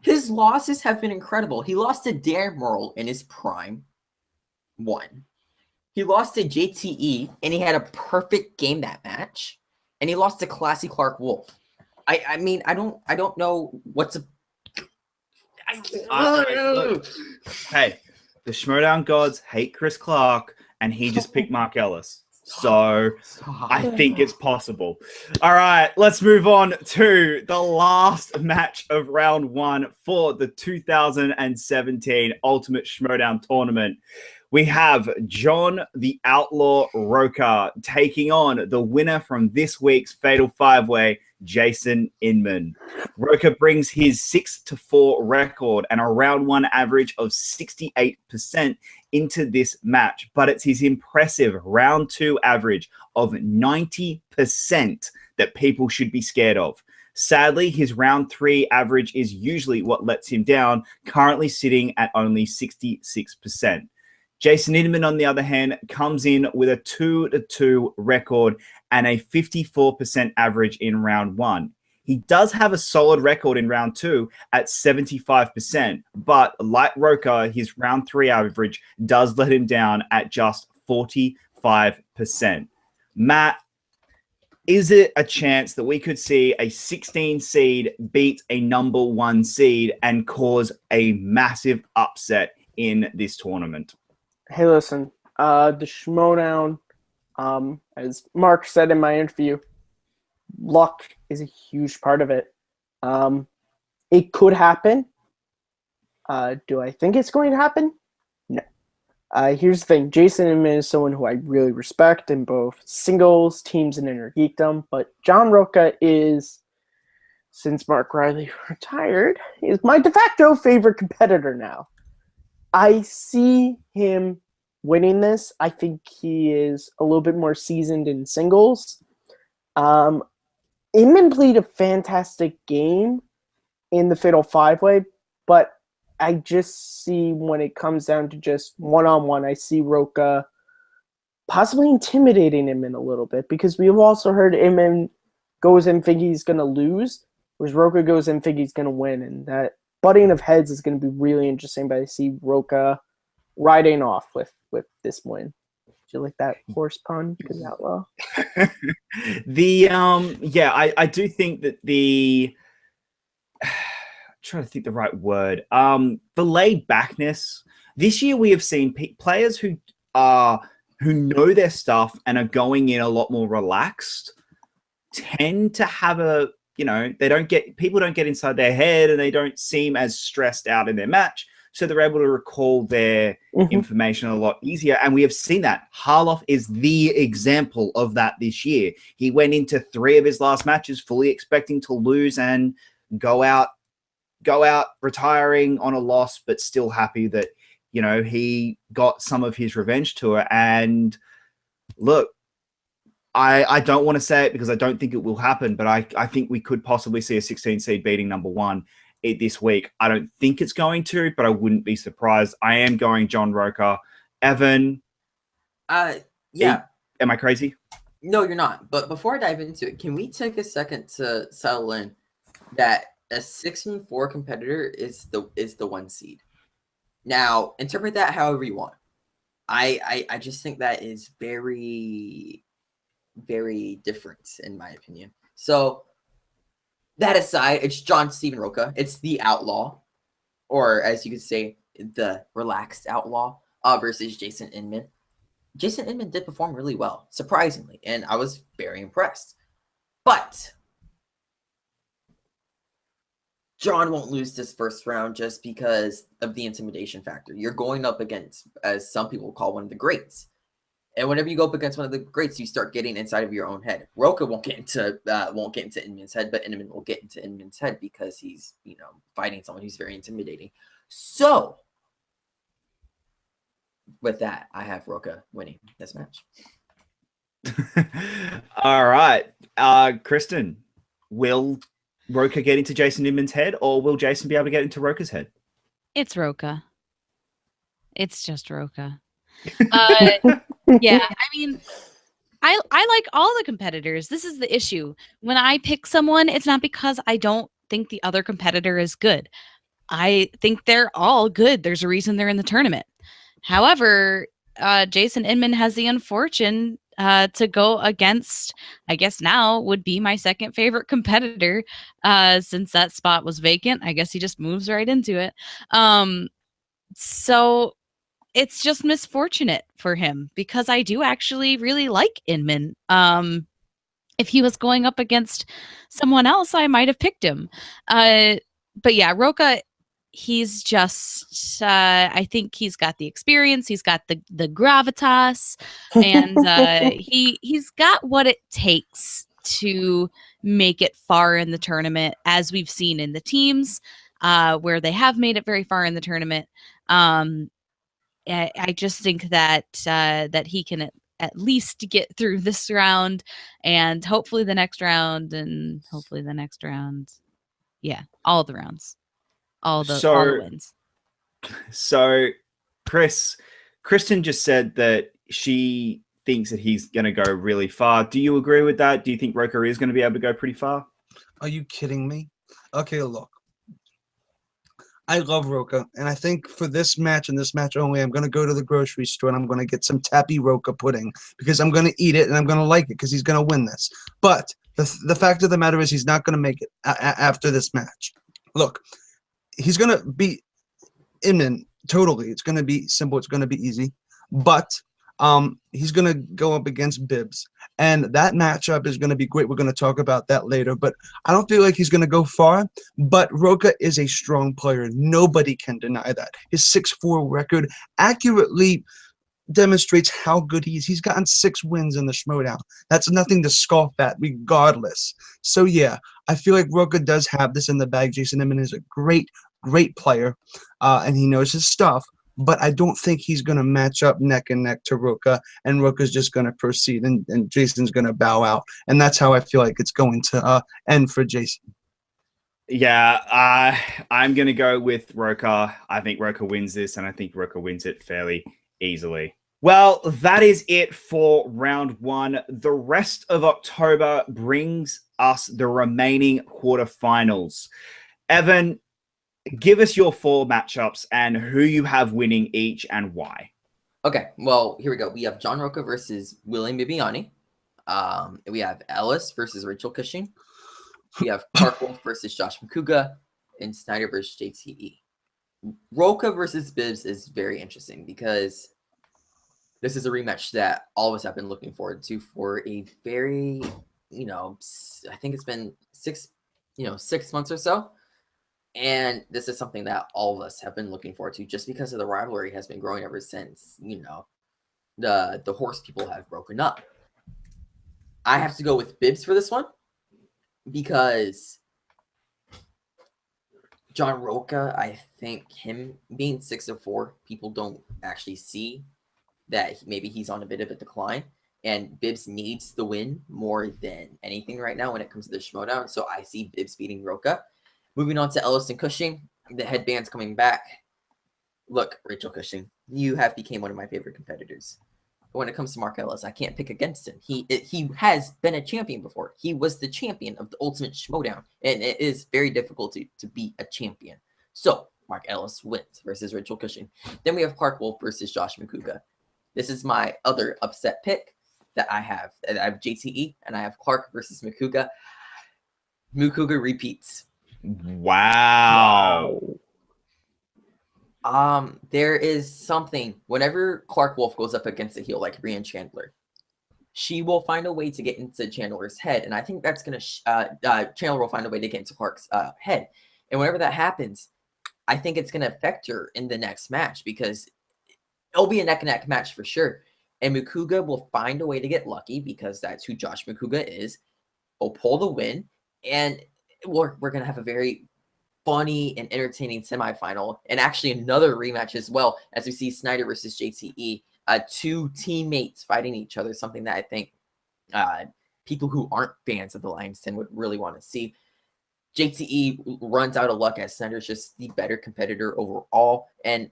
His losses have been incredible. He lost to Dan Murrell in his prime. One. He lost to JTE, and he had a perfect game that match. And he lost to Classy Clark Wolfe. I mean, I don't know what's a. Look, hey, the Schmoedown gods hate Chris Clark, and he just picked Mark Ellis. So I think it's possible. All right, let's move on to the last match of round one for the 2017 Ultimate Schmoedown Tournament. We have John the Outlaw Roca taking on the winner from this week's Fatal Five-Way, Jason Inman. Roca brings his 6-4 record and a round one average of 68% into this match, but it's his impressive round two average of 90% that people should be scared of. Sadly, his round three average is usually what lets him down, currently sitting at only 66%. Jason Inman, on the other hand, comes in with a 2-2 record and a 54% average in round one. He does have a solid record in round two at 75%, but like Roca, his round three average does let him down at just 45%. Matt, is it a chance that we could see a 16 seed beat a number one seed and cause a massive upset in this tournament? Hey, listen, the Schmoedown, as Mark said in my interview, luck is a huge part of it. It could happen. Do I think it's going to happen? No. Here's the thing. Jason Inman is someone who I really respect in both singles, teams, and inner geekdom. But John Roca is, since Mark Reilly retired, is my de facto favorite competitor now. I see him winning this. I think he is a little bit more seasoned in singles. Inman played a fantastic game in the Fatal 5-Way, but I just see when it comes down to just one-on-one, I see Roca possibly intimidating Inman a little bit, because we've also heard Inman goes in thinking he's going to lose, whereas Roca goes in thinking he's going to win, and that butting of heads is going to be really interesting, but I see Roca riding off with this win. Do you like that horse pun? Because outlaw. I do think that trying to think the right word. The laid backness. This year we have seen players who know their stuff and are going in a lot more relaxed tend to have people don't get inside their head, and they don't seem as stressed out in their match. So they're able to recall their information a lot easier. And we have seen that. Harloff is the example of that this year. He went into 3 of his last matches fully expecting to lose and go out retiring on a loss, but still happy that, he got some of his revenge tour. And look, I don't want to say it because I don't think it will happen, but I think we could possibly see a 16 seed beating number 1 this week. I don't think it's going to, but I wouldn't be surprised. I am going John Roca. Evan? Yeah. Am I crazy? No, you're not. But before I dive into it, can we take a second to settle in that a 6-4 competitor is the 1 seed? Now, interpret that however you want. I just think that is very, very different in my opinion. So that aside, it's John Steven Roca. It's the outlaw, or as you could say, the relaxed outlaw versus Jason Inman. Jason Inman did perform really well, surprisingly, and I was very impressed. But John won't lose this first round just because of the intimidation factor. You're going up against, as some people call, one of the greats. And whenever you go up against one of the greats, you start getting inside of your own head. Roca won't get into Inman's head, but Inman will get into Inman's head because he's, fighting someone who's very intimidating. So, with that, I have Roca winning this match. All right. Kristen, will Roca get into Jason Inman's head, or will Jason be able to get into Roca's head? It's Roca. It's just Roca. Yeah, I mean, I like all the competitors. This is the issue. When I pick someone, it's not because I don't think the other competitor is good. I think they're all good. There's a reason they're in the tournament. However, Jason Inman has the unfortune to go against, I guess now would be my second favorite competitor, since that spot was vacant. I guess he just moves right into it. So it's just misfortunate for him because I do actually really like Inman. If he was going up against someone else, I might have picked him. But yeah, Roca, he's just, I think he's got the experience. He's got the gravitas, and he's got what it takes to make it far in the tournament, as we've seen in the teams, where they have made it very far in the tournament. I just think that that he can at least get through this round, and hopefully the next round, and hopefully the next round. Yeah, all the rounds, all the wins. So, Kristen just said that she thinks that he's going to go really far. Do you agree with that? Do you think Roca is going to be able to go pretty far? Are you kidding me? Okay, look. I love Roca, and I think for this match and this match only, I'm going to go to the grocery store and I'm going to get some Tappy Roca pudding because I'm going to eat it and I'm going to like it because he's going to win this. But the fact of the matter is he's not going to make it after this match. Look, he's going to beat Inman totally. It's going to be simple. It's going to be easy. But He's going to go up against Bibbs. And that matchup is going to be great. We're going to talk about that later. But I don't feel like he's going to go far. But Roca is a strong player. Nobody can deny that. His 6'4" record accurately demonstrates how good he is. He's gotten 6 wins in the Schmoedown. That's nothing to scoff at, regardless. So, yeah, I feel like Roca does have this in the bag. Jason Inman is a great, great player, and he knows his stuff. But I don't think he's going to match up neck and neck to Roca, and Roca's just going to proceed, and Jason's going to bow out. And that's how I feel like it's going to end for Jason. Yeah, I'm going to go with Roca. I think Roca wins this, and I think Roca wins it fairly easily. Well, that is it for round 1. The rest of October brings us the remaining quarterfinals. Evan, give us your 4 matchups and who you have winning each and why. Okay, well, here we go. We have John Roca versus William Bibbiani. We have Ellis versus Rachel Cushing. We have Clark Wolfe versus Josh McCouga. And Snyder versus JTE. Roca versus Bibbs is very interesting because this is a rematch that all of us have been looking forward to for a very, I think it's been 6 months or so. And this is something that all of us have been looking forward to just because of the rivalry has been growing ever since, the horse people have broken up. I have to go with Bibbs for this one because John Roca, I think him being 6'4", people don't actually see that maybe he's on a bit of a decline. And Bibbs needs the win more than anything right now when it comes to the Schmoedown. So I see Bibbs beating Roca. Moving on to Ellis and Cushing, the headband's coming back. Look, Rachel Cushing, you have became one of my favorite competitors. But when it comes to Mark Ellis, I can't pick against him. He has been a champion before. He was the champion of the Ultimate Schmoedown, and it is very difficult to be a champion. So Mark Ellis wins versus Rachel Cushing. Then we have Clark Wolfe versus Josh McCouga. This is my other upset pick that I have. I have JTE, and I have Clark versus McCouga. McCouga repeats. Wow. There is something whenever Clark Wolfe goes up against a heel like Brian Chandler, she will find a way to get into Chandler's head, and I think that's gonna Chandler will find a way to get into Clark's head, and whenever that happens, I think it's gonna affect her in the next match because it'll be a neck and neck match for sure, and McCouga will find a way to get lucky because that's who Josh McCouga is. He'll pull the win, and we're going to have a very funny and entertaining semifinal and actually another rematch as well as we see Snyder versus JTE, 2 teammates fighting each other, something that I think people who aren't fans of the Lions Den would really want to see. JTE runs out of luck as Snyder's just the better competitor overall, and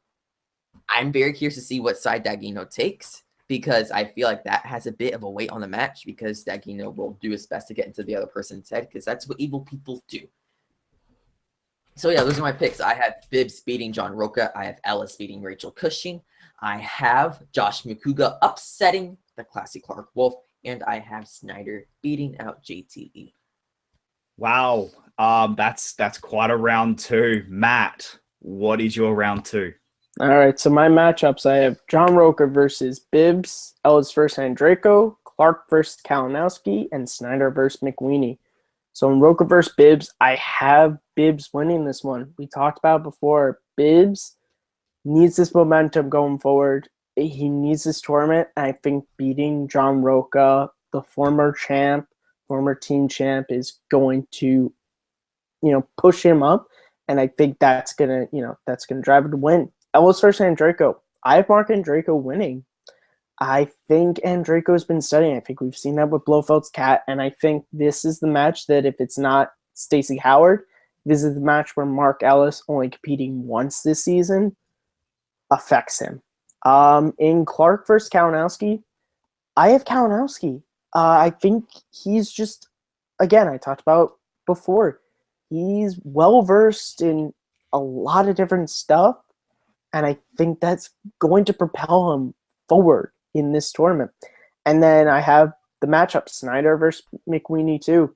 I'm very curious to see what side Dagino takes because I feel like that has a bit of a weight on the match because Dagino will do his best to get into the other person's head because that's what evil people do. So, yeah, those are my picks. I have Bibbs beating John Roca. I have Ellis beating Rachel Cushing. I have Josh McCouga upsetting the classy Clark Wolfe. And I have Snyder beating out JTE. Wow. That's quite a round 2. Matt, what is your round 2? All right, so my matchups, I have John Roca versus Bibbs, Ellis versus Draco, Clark versus Kalinowski, and Snyder versus McWeeny. So in Roca versus Bibbs, I have Bibbs winning this one. We talked about it before. Bibbs needs this momentum going forward. He needs this tournament. I think beating John Roca, the former team champ, is going to, push him up. And I think that's gonna drive it to win. Ellis versus Draco. I have Mark Draco winning. I think Draco's been studying. I think we've seen that with Blofeld's cat, and I think this is the match that if it's not Stacey Howard, this is the match where Mark Ellis, only competing once this season, affects him. In Clark versus Kalinowski, I have Kalinowski. I think he's just, again, I talked about before, he's well-versed in a lot of different stuff, and I think that's going to propel him forward in this tournament. And then I have the matchup, Snyder versus McWeeny too.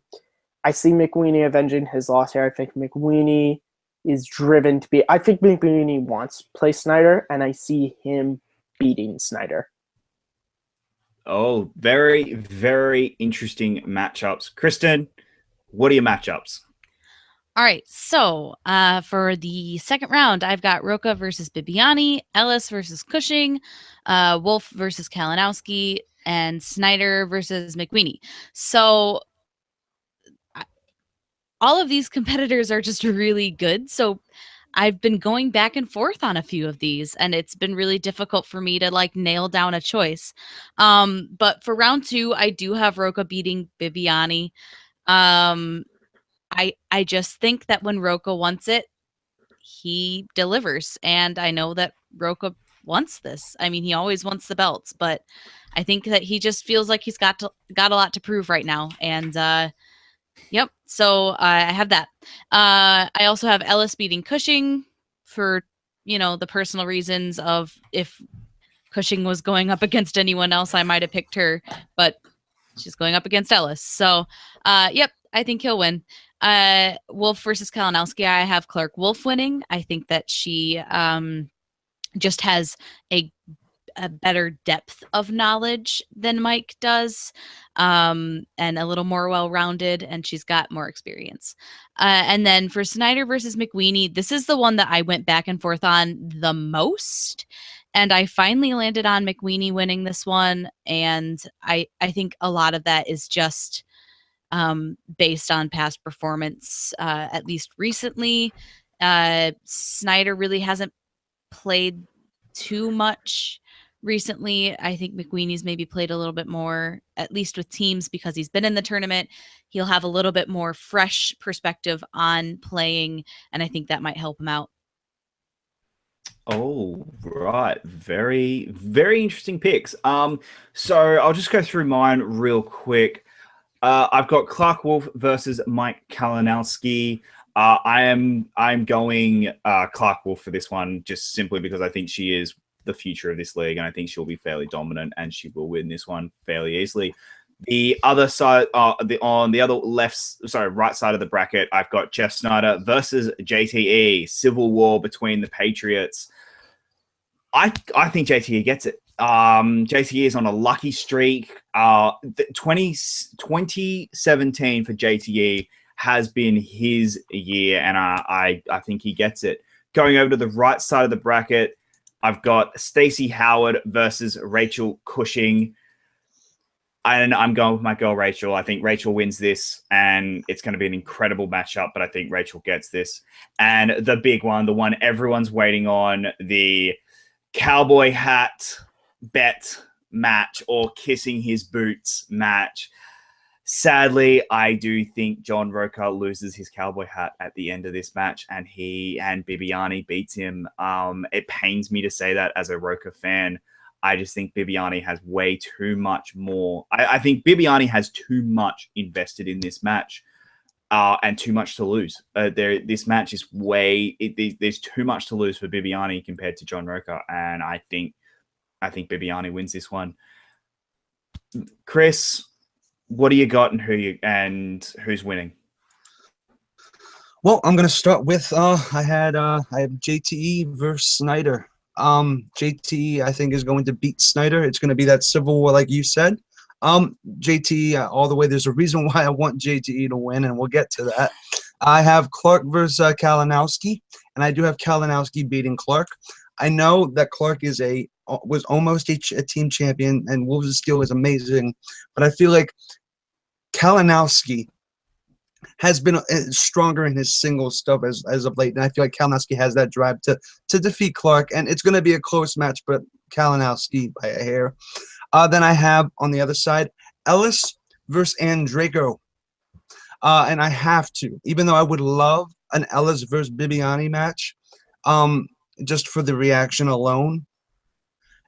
I see McWeeny avenging his loss here. I think McWeeny is driven to be – I think McWeeny wants to play Snyder, and I see him beating Snyder. Oh, very, very interesting matchups. Kristen, what are your matchups? All right, so for the second round, I've got Roca versus Bibbiani, Ellis versus Cushing, Wolfe versus Kalinowski, and Snyder versus McWeeny. So all of these competitors are just really good. So I've been going back and forth on a few of these, and it's been really difficult for me to like nail down a choice. But for round 2, I do have Roca beating Bibbiani. I just think that when Roca wants it, he delivers, and I know that Roca wants this. I mean, he always wants the belts, but I think that he just feels like he's got a lot to prove right now, and yep. So I have that. I also have Ellis beating Cushing for the personal reasons of if Cushing was going up against anyone else, I might have picked her, but she's going up against Ellis. So yep, I think he'll win. Wolfe versus Kalinowski, I have Clark Wolfe winning. I think that she just has a better depth of knowledge than Mike does, and a little more well-rounded, and she's got more experience. And then for Snyder versus McWeeny, this is the one that I went back and forth on the most, and I finally landed on McWeeny winning this one, and I think a lot of that is just based on past performance, at least recently. Snyder really hasn't played too much recently. I think McWeeny's maybe played a little bit more, at least with teams, because he's been in the tournament. He'll have a little bit more fresh perspective on playing, and I think that might help him out. Oh, right. Very, very interesting picks. So I'll just go through mine real quick. I've got Clark Wolfe versus Mike Kalinowski. I'm going Clark Wolfe for this one, just simply because I think she is the future of this league, and I think she'll be fairly dominant, and she will win this one fairly easily. The other side, on the other right side of the bracket, I've got Jeff Snyder versus JTE. Civil war between the Patriots. I think JTE gets it. JTE is on a lucky streak. 2017 for JTE has been his year, and I think he gets it. Going over to the right side of the bracket, I've got Stacey Howard versus Rachel Cushing. And I'm going with my girl, Rachel. I think Rachel wins this, and it's going to be an incredible matchup, but I think Rachel gets this. And the big one, the one everyone's waiting on, the cowboy hat bet match or kissing his boots match. Sadly, I do think John Roca loses his cowboy hat at the end of this match, and Bibbiani beats him. It pains me to say that as a Roca fan. I just think Bibbiani has way too much more. I think Bibbiani has too much invested in this match, and too much to lose. This match is there's too much to lose for Bibbiani compared to John Roca, and I think Bibbiani wins this one. Chris, what do you got, and who's winning? Well, I'm gonna start with I have JTE versus Snyder. JTE I think is going to beat Snyder. It's going to be that civil war, like you said. JTE all the way. There's a reason why I want JTE to win, and we'll get to that. I have Clark versus Kalinowski, and I do have Kalinowski beating Clark. I know that Clark was almost a team champion, and Wolves' skill is amazing, but I feel like Kalinowski has been stronger in his single stuff as of late, and I feel like Kalinowski has that drive to defeat Clark, and it's going to be a close match, but Kalinowski by a hair. Then I have on the other side Ellis versus Draco, and I have to, even though I would love an Ellis versus Bibbiani match, just for the reaction alone,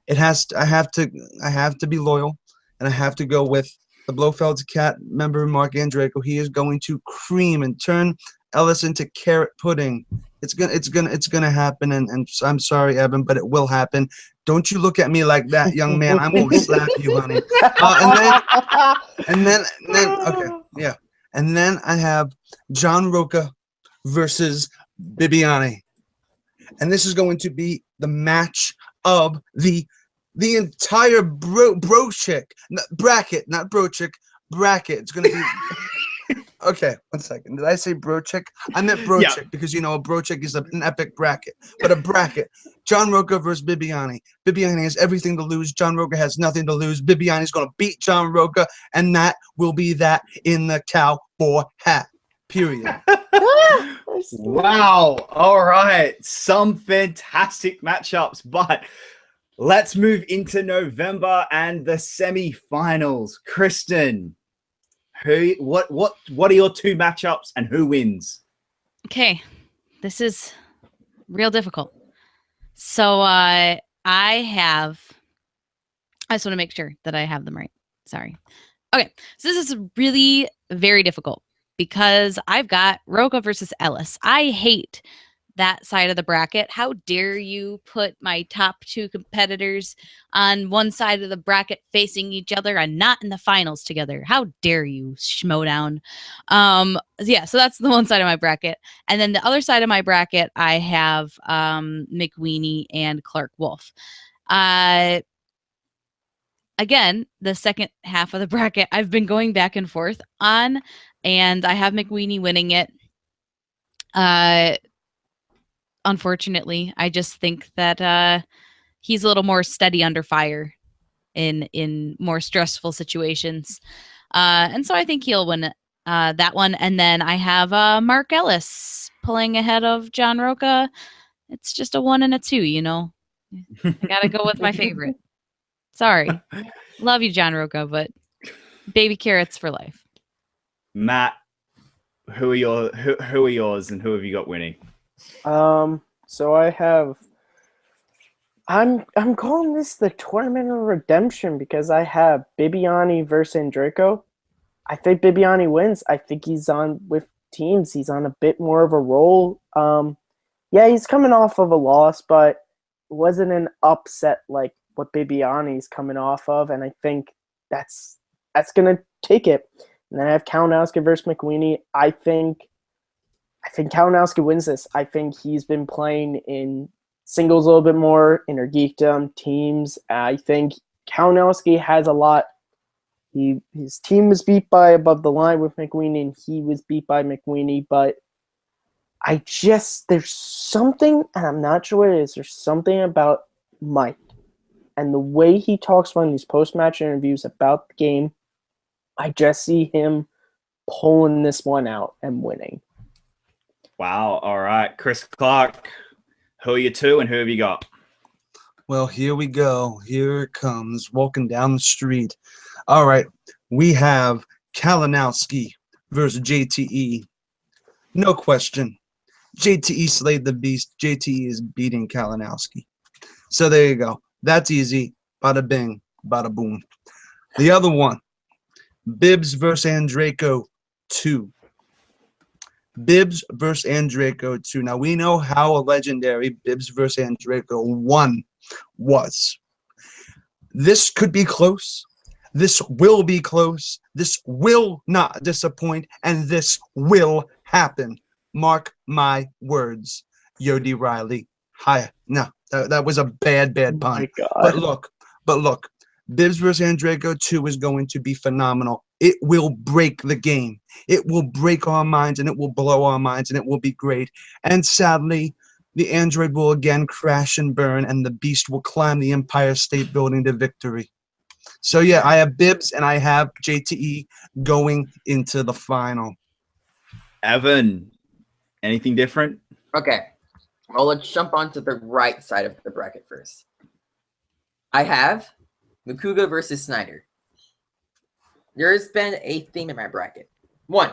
I have to be loyal, and I have to go with the Blofeld's cat member, Mark Draco. He is going to cream and turn Ellis into carrot pudding. It's gonna happen, and I'm sorry, Evan, but it will happen. Don't you look at me like that, young man. I'm gonna slap you, honey. And then okay, yeah. And then I have John Roca versus Bibbiani, and this is going to be the match of the the entire bro chick bracket, not bro chick bracket. It's gonna be okay. 1 second. Did I say bro chick? I meant bro chick because a bro chick is an epic bracket, but a bracket. John Roca versus Bibbiani. Bibbiani has everything to lose. John Roca has nothing to lose. Bibbiani's gonna beat John Roca, and that will be that in the cowboy hat. Period. Wow. All right. Some fantastic matchups, but let's move into November and the semi-finals. Kristen, what are your two matchups and who wins? Okay. This is real difficult. So I just want to make sure that I have them right. Sorry. Okay. So this is really very difficult because I've got Roca versus Ellis. I hate that side of the bracket. How dare you put my top two competitors on one side of the bracket facing each other and not in the finals together? How dare you, Schmoedown? Yeah, so that's the one side of my bracket. And then the other side of my bracket, I have McWeeny and Clark Wolfe. Again, the second half of the bracket, I've been going back and forth on, and I have McWeeny winning it. Unfortunately, I just think that he's a little more steady under fire in more stressful situations. And so I think he'll win that one. And then I have Mark Ellis pulling ahead of John Roca. It's just a 1 and a 2, I gotta go with my favorite. Sorry. Love you, John Roca, but baby carrots for life. Matt, who are yours and who have you got winning? So I have. I'm calling this the Tournament of Redemption because I have Bibbiani versus Draco. I think Bibbiani wins. I think he's on with teams. He's on a bit more of a roll. Yeah, he's coming off of a loss, but it wasn't an upset like what Bibbiani's coming off of, and I think that's gonna take it. And then I have Kalinowski versus McWeeny. I think Kalinowski wins this. I think he's been playing in singles a little bit more, inner geekdom, teams. I think Kalinowski has a lot. His team was beat by Above the Line with McWeeny, and he was beat by McWeeny, but there's something, and I'm not sure what it is, there's something about Mike and the way he talks about these post-match interviews about the game. I just see him pulling this one out and winning. Wow. All right. Chris Clark, who are you two and who have you got? Well, here we go. Here it comes, walking down the street. All right. We have Kalinowski versus JTE. No question. JTE slayed the beast. JTE is beating Kalinowski. So there you go. That's easy. Bada bing, bada boom. The other one, Bibbs versus Draco 2. Bibbs versus Draco 2. Now we know how legendary Bibbs versus Draco 1 was. This could be close. This will be close. This will not disappoint, and this will happen. Mark my words. Yodi Reilly. Hi. No, that was a bad pun. Oh my God. But look. Bibbs versus Draco 2 is going to be phenomenal. It will break the game. It will break our minds, and it will blow our minds, and it will be great. And sadly, the android will again crash and burn, and the beast will climb the Empire State Building to victory. So yeah, I have Bibbs and I have JTE going into the final. Evan, anything different? Okay. Well, let's jump onto the right side of the bracket first. I have Makuga versus Snyder. There's been a theme in my bracket. 1,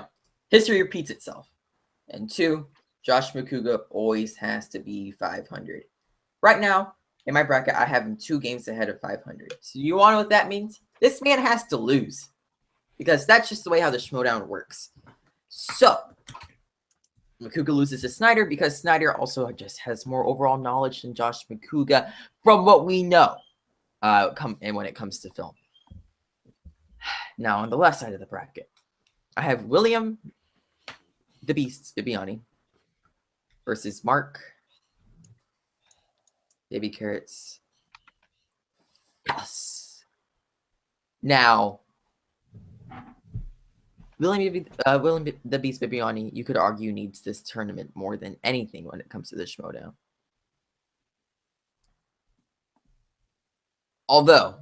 history repeats itself. And 2, Josh Makuga always has to be 500. Right now, in my bracket, I have him 2 games ahead of 500. So you want to know what that means? This man has to lose. Because that's just the way how the Schmoedown works. So, Makuga loses to Snyder because Snyder also just has more overall knowledge than Josh Makuga from what we know. And when it comes to film. Now, on the left side of the bracket, I have William the Beast Bibbiani versus Mark Baby Carrots Yes. Now, William the Beast Bibbiani, you could argue, needs this tournament more than anything when it comes to the Schmoedown. Although,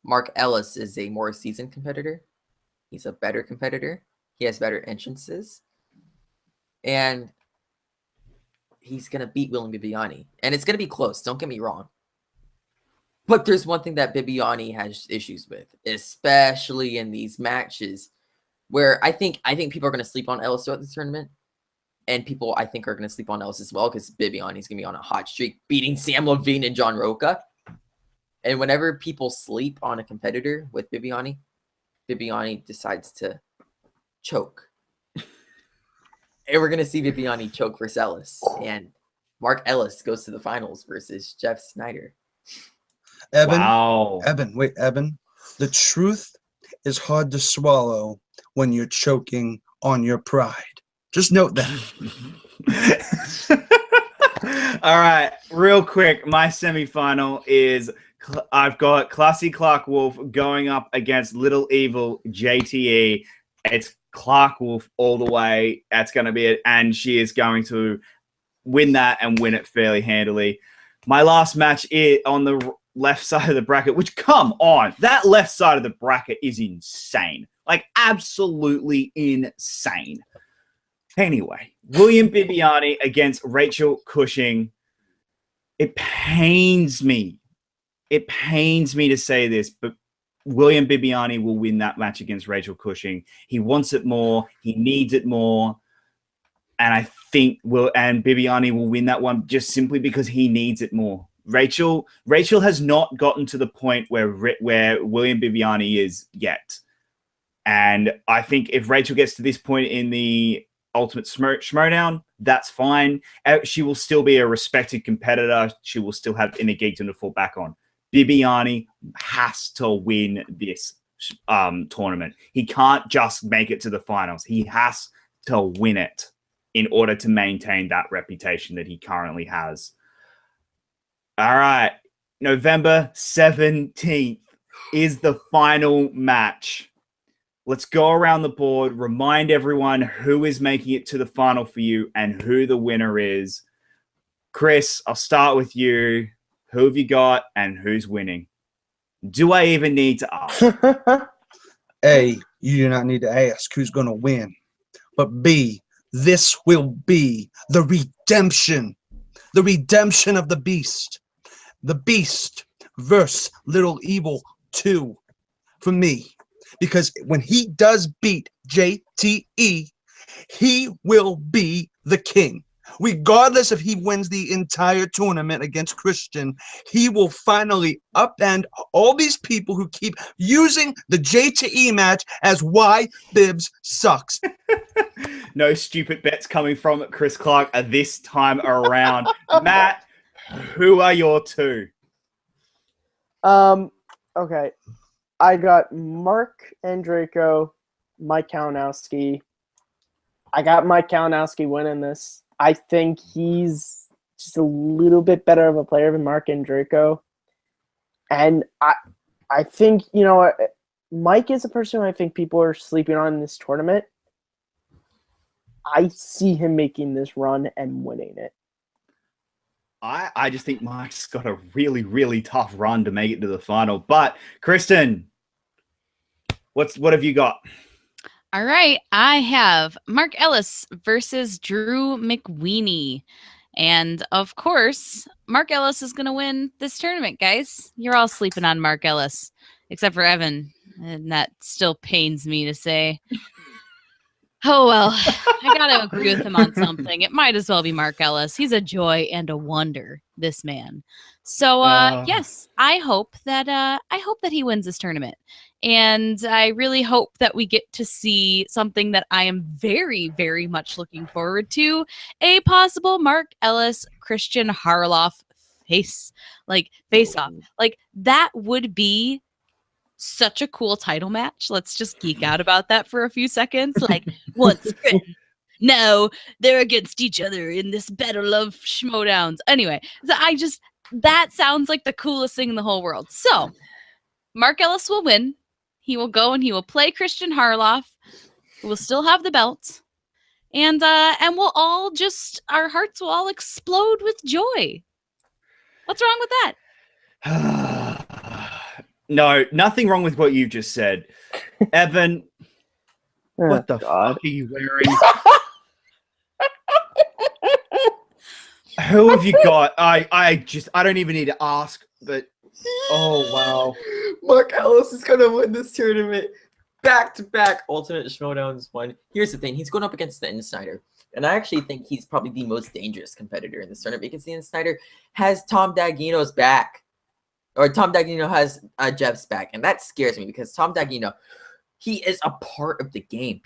Mark Ellis is a more seasoned competitor. He's a better competitor. He has better entrances. And he's going to beat William Bibbiani. And it's going to be close, don't get me wrong. But there's one thing that Bibbiani has issues with, especially in these matches, where I think people are going to sleep on Ellis throughout the tournament. And people, I think, are going to sleep on Ellis as well, because Bibbiani's going to be on a hot streak, beating Sam Levine and John Roca. And whenever people sleep on a competitor with Bibbiani decides to choke. And we're going to see Bibbiani choke versus Ellis. And Mark Ellis goes to the finals versus Jeff Snyder. Evan, Wow. Evan. The truth is hard to swallow when you're choking on your pride. Just note that. All right, real quick. My semifinal is I've got Classy Clark Wolfe going up against Little Evil JTE. It's Clark Wolfe all the way. That's going to be it. And she is going to win that and win it fairly handily. My last match is on the left side of the bracket, which, come on, that left side of the bracket is insane. Like, absolutely insane. Anyway, William Bibbiani against Rachel Cushing. It pains me. It pains me to say this, but William Bibbiani will win that match against Rachel Cushing. He wants it more. He needs it more. And I think Bibbiani will win that one just simply because he needs it more. Rachel has not gotten to the point where William Bibbiani is yet. And I think if Rachel gets to this point in the Ultimate Schmoedown, that's fine. She will still be a respected competitor. She will still have Inner Geekdom to fall back on. Bibbiani has to win this tournament. He can't just make it to the finals. He has to win it in order to maintain that reputation that he currently has. All right. November 17th is the final match. Let's go around the board, remind everyone who is making it to the final for you and who the winner is. Chris, I'll start with you. Who have you got and who's winning? Do I even need to ask? A, you do not need to ask who's going to win. But B, this will be the redemption of the Beast. The Beast versus Little Evil 2 for me. Because when he does beat JTE, he will be the king. Regardless if he wins the entire tournament against Kristen, he will finally upend all these people who keep using the JTE match as why Bibbs sucks. No stupid bets coming from Chris Clark at this time around. Matt, who are your two? Okay. I got Mark and Draco, Mike Kalinowski. I got Mike Kalinowski winning this. I think he's just a little bit better of a player than Mark and Draco. And I think, Mike is a person who I think people are sleeping on in this tournament. I see him making this run and winning it. I just think Mike's got a really, really tough run to make it to the final. But, Kristen, what have you got? All right, I have Mark Ellis versus Drew McWeeny. And of course, Mark Ellis is going to win this tournament, guys. You're all sleeping on Mark Ellis, except for Evan. And that still pains me to say. Oh, well, I got to agree with him on something. It might as well be Mark Ellis. He's a joy and a wonder, this man. So, yes, I hope that he wins this tournament. And I really hope that we get to see something that I am very, very much looking forward to, a possible Mark Ellis, Christian Harloff face-off. Like, that would be such a cool title match. Let's just geek out about that for a few seconds. Like, once friends, now they're against each other in this battle of Schmoedowns. Anyway, so that sounds like the coolest thing in the whole world. So Mark Ellis will win. He will go and he will play Christian Harloff, who will still have the belt. And we'll all our hearts will all explode with joy. What's wrong with that? No, nothing wrong with what you've just said. Evan, what the fuck are you wearing? Who have you got? I don't even need to ask, but oh wow. Mark Ellis is gonna win this tournament. Back-to-back Ultimate Schmoedowns won. Here's the thing, he's going up against the Snyder. And I actually think he's probably the most dangerous competitor in this tournament because the Snyder has Tom Dagnino's back. Or Tom Dagnino has Jeff's back. And that scares me because Tom Dagnino, he is a part of the game.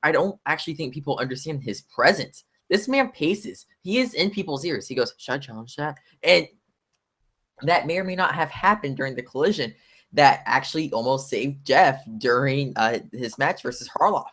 I don't actually think people understand his presence. This man paces. He is in people's ears. He goes, shut, John, shut. And that may or may not have happened during the collision that actually almost saved Jeff during his match versus Harloff.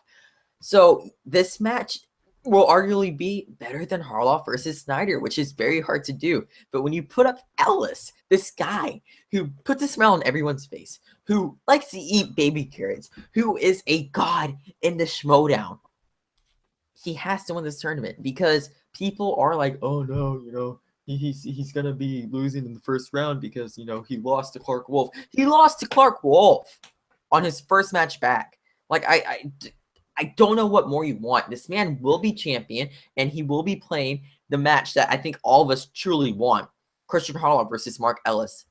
So this match will arguably be better than Harloff versus Snyder, which is very hard to do. But when you put up Ellis, this guy who puts a smile on everyone's face, who likes to eat baby carrots, who is a god in the Schmoedown, he has to win this tournament because people are like, oh no, he's gonna be losing in the first round because he lost to Clark Wolfe. He lost to Clark Wolfe on his first match back. Like I don't know what more you want. This man will be champion and he will be playing the match that I think all of us truly want. Christian Harloff versus Mark Ellis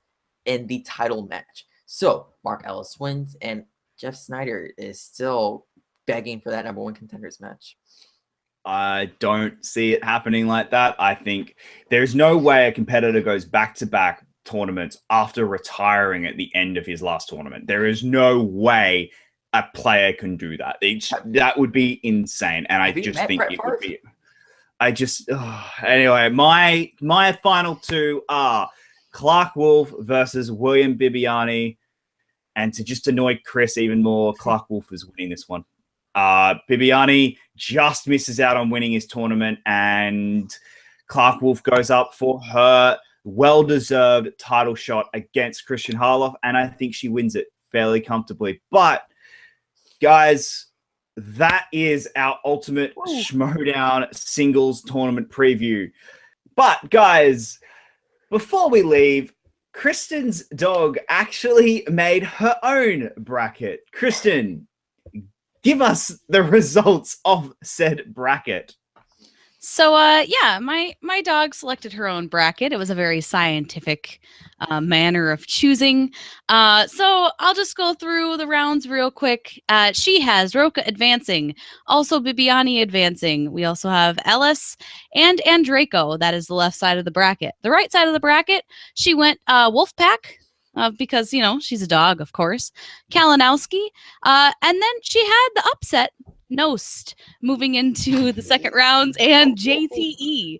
in the title match. So Mark Ellis wins and Jeff Snyder is still begging for that number one contenders match. I don't see it happening like that. I think there's no way a competitor goes back-to-back tournaments after retiring at the end of his last tournament. There is no way a player can do that. That would be insane. And I just think it would be... Anyway, my final two are Clark Wolfe versus William Bibbiani. And to just annoy Chris even more, Clark Wolfe is winning this one. Bibbiani just misses out on winning his tournament, and Clark Wolfe goes up for her well-deserved title shot against Christian Harloff, and I think she wins it fairly comfortably. But, guys, that is our Ultimate Schmoedown singles tournament preview. But, guys, before we leave, Kristen's dog actually made her own bracket. Kristen, give us the results of said bracket. So, my dog selected her own bracket. It was a very scientific manner of choosing. So I'll just go through the rounds real quick. She has Roca advancing, also Bibbiani advancing. We also have Ellis and Draco. That is the left side of the bracket. The right side of the bracket, she went Wolfpack. Because, she's a dog, of course. Kalinowski. And then she had the upset, Noce, moving into the second round, and JTE.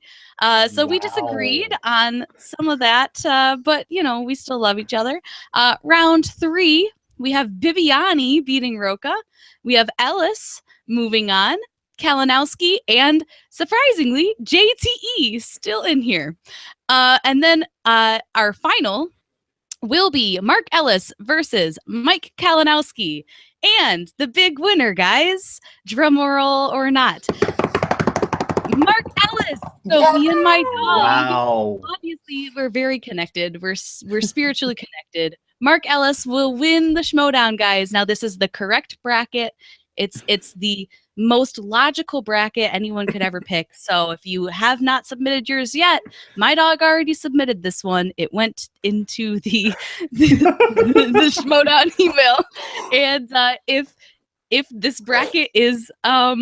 So we disagreed on some of that, but, we still love each other. Round 3, we have Bibbiani beating Roca. We have Ellis moving on. Kalinowski, and surprisingly, JTE still in here. And then our final will be Mark Ellis versus Mike Kalinowski. And the big winner, guys, drum roll or not, Mark Ellis. So me and my dog, obviously, we're very connected. We're spiritually connected. Mark Ellis will win the Schmoedown, guys. Now, this is the correct bracket. It's the most logical bracket anyone could ever pick. So if you have not submitted yours yet, my dog already submitted this one. It went into the Schmoedown email. And if this bracket is a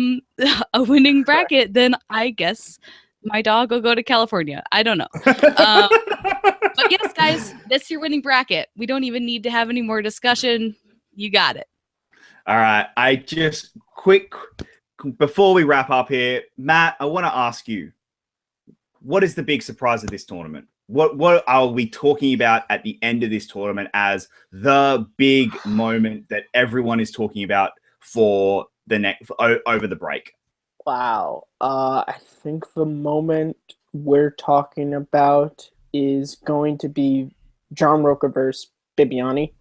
winning bracket, then I guess my dog will go to California. I don't know. But yes, guys, that's your winning bracket. We don't even need to have any more discussion. You got it. All right. I just before we wrap up here, Matt, I want to ask you, what is the big surprise of this tournament? What are we talking about at the end of this tournament as the big moment that everyone is talking about for the over the break? Wow. I think the moment we're talking about is going to be John Roca versus Bibbiani.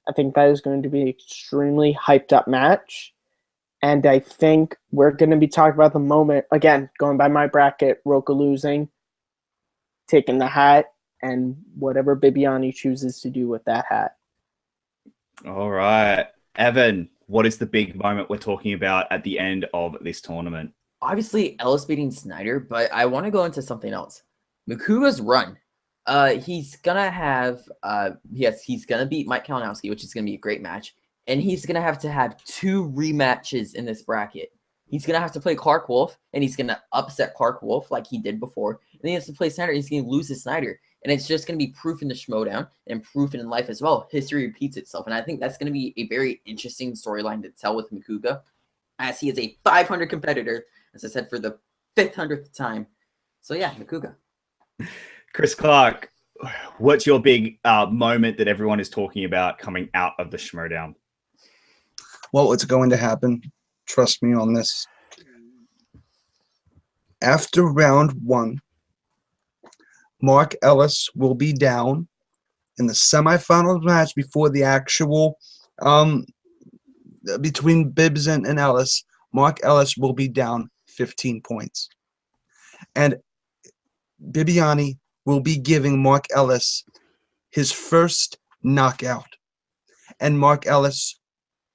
I think that is going to be an extremely hyped up match. And I think we're going to be talking about the moment, again, going by my bracket, Roca losing, taking the hat, and whatever Bibbiani chooses to do with that hat. All right. Evan, what is the big moment we're talking about at the end of this tournament? Obviously, Ellis beating Snyder, but I want to go into something else. Makuga's run. He's gonna have he's gonna beat Mike Kalinowski, which is gonna be a great match, and he's gonna have to have 2 rematches in this bracket. He's gonna have to play Clark Wolfe, and he's gonna upset Clark Wolfe like he did before, and then he has to play Snyder. He's gonna lose to Snyder, and it's just gonna be proof in the Schmoedown and proof in life as well. History repeats itself, and I think that's gonna be a very interesting storyline to tell with Makuga, as he is a 500 competitor, as I said, for the 500th time. So yeah, Makuga. Chris Clark, what's your big moment that everyone is talking about coming out of the Schmoedown? Well, what's going to happen? Trust me on this. After round 1, Mark Ellis will be down in the semifinal match before the actual between Bibbs and Ellis. Mark Ellis will be down 15 points. And Bibbiani will be giving Mark Ellis his first knockout. And Mark Ellis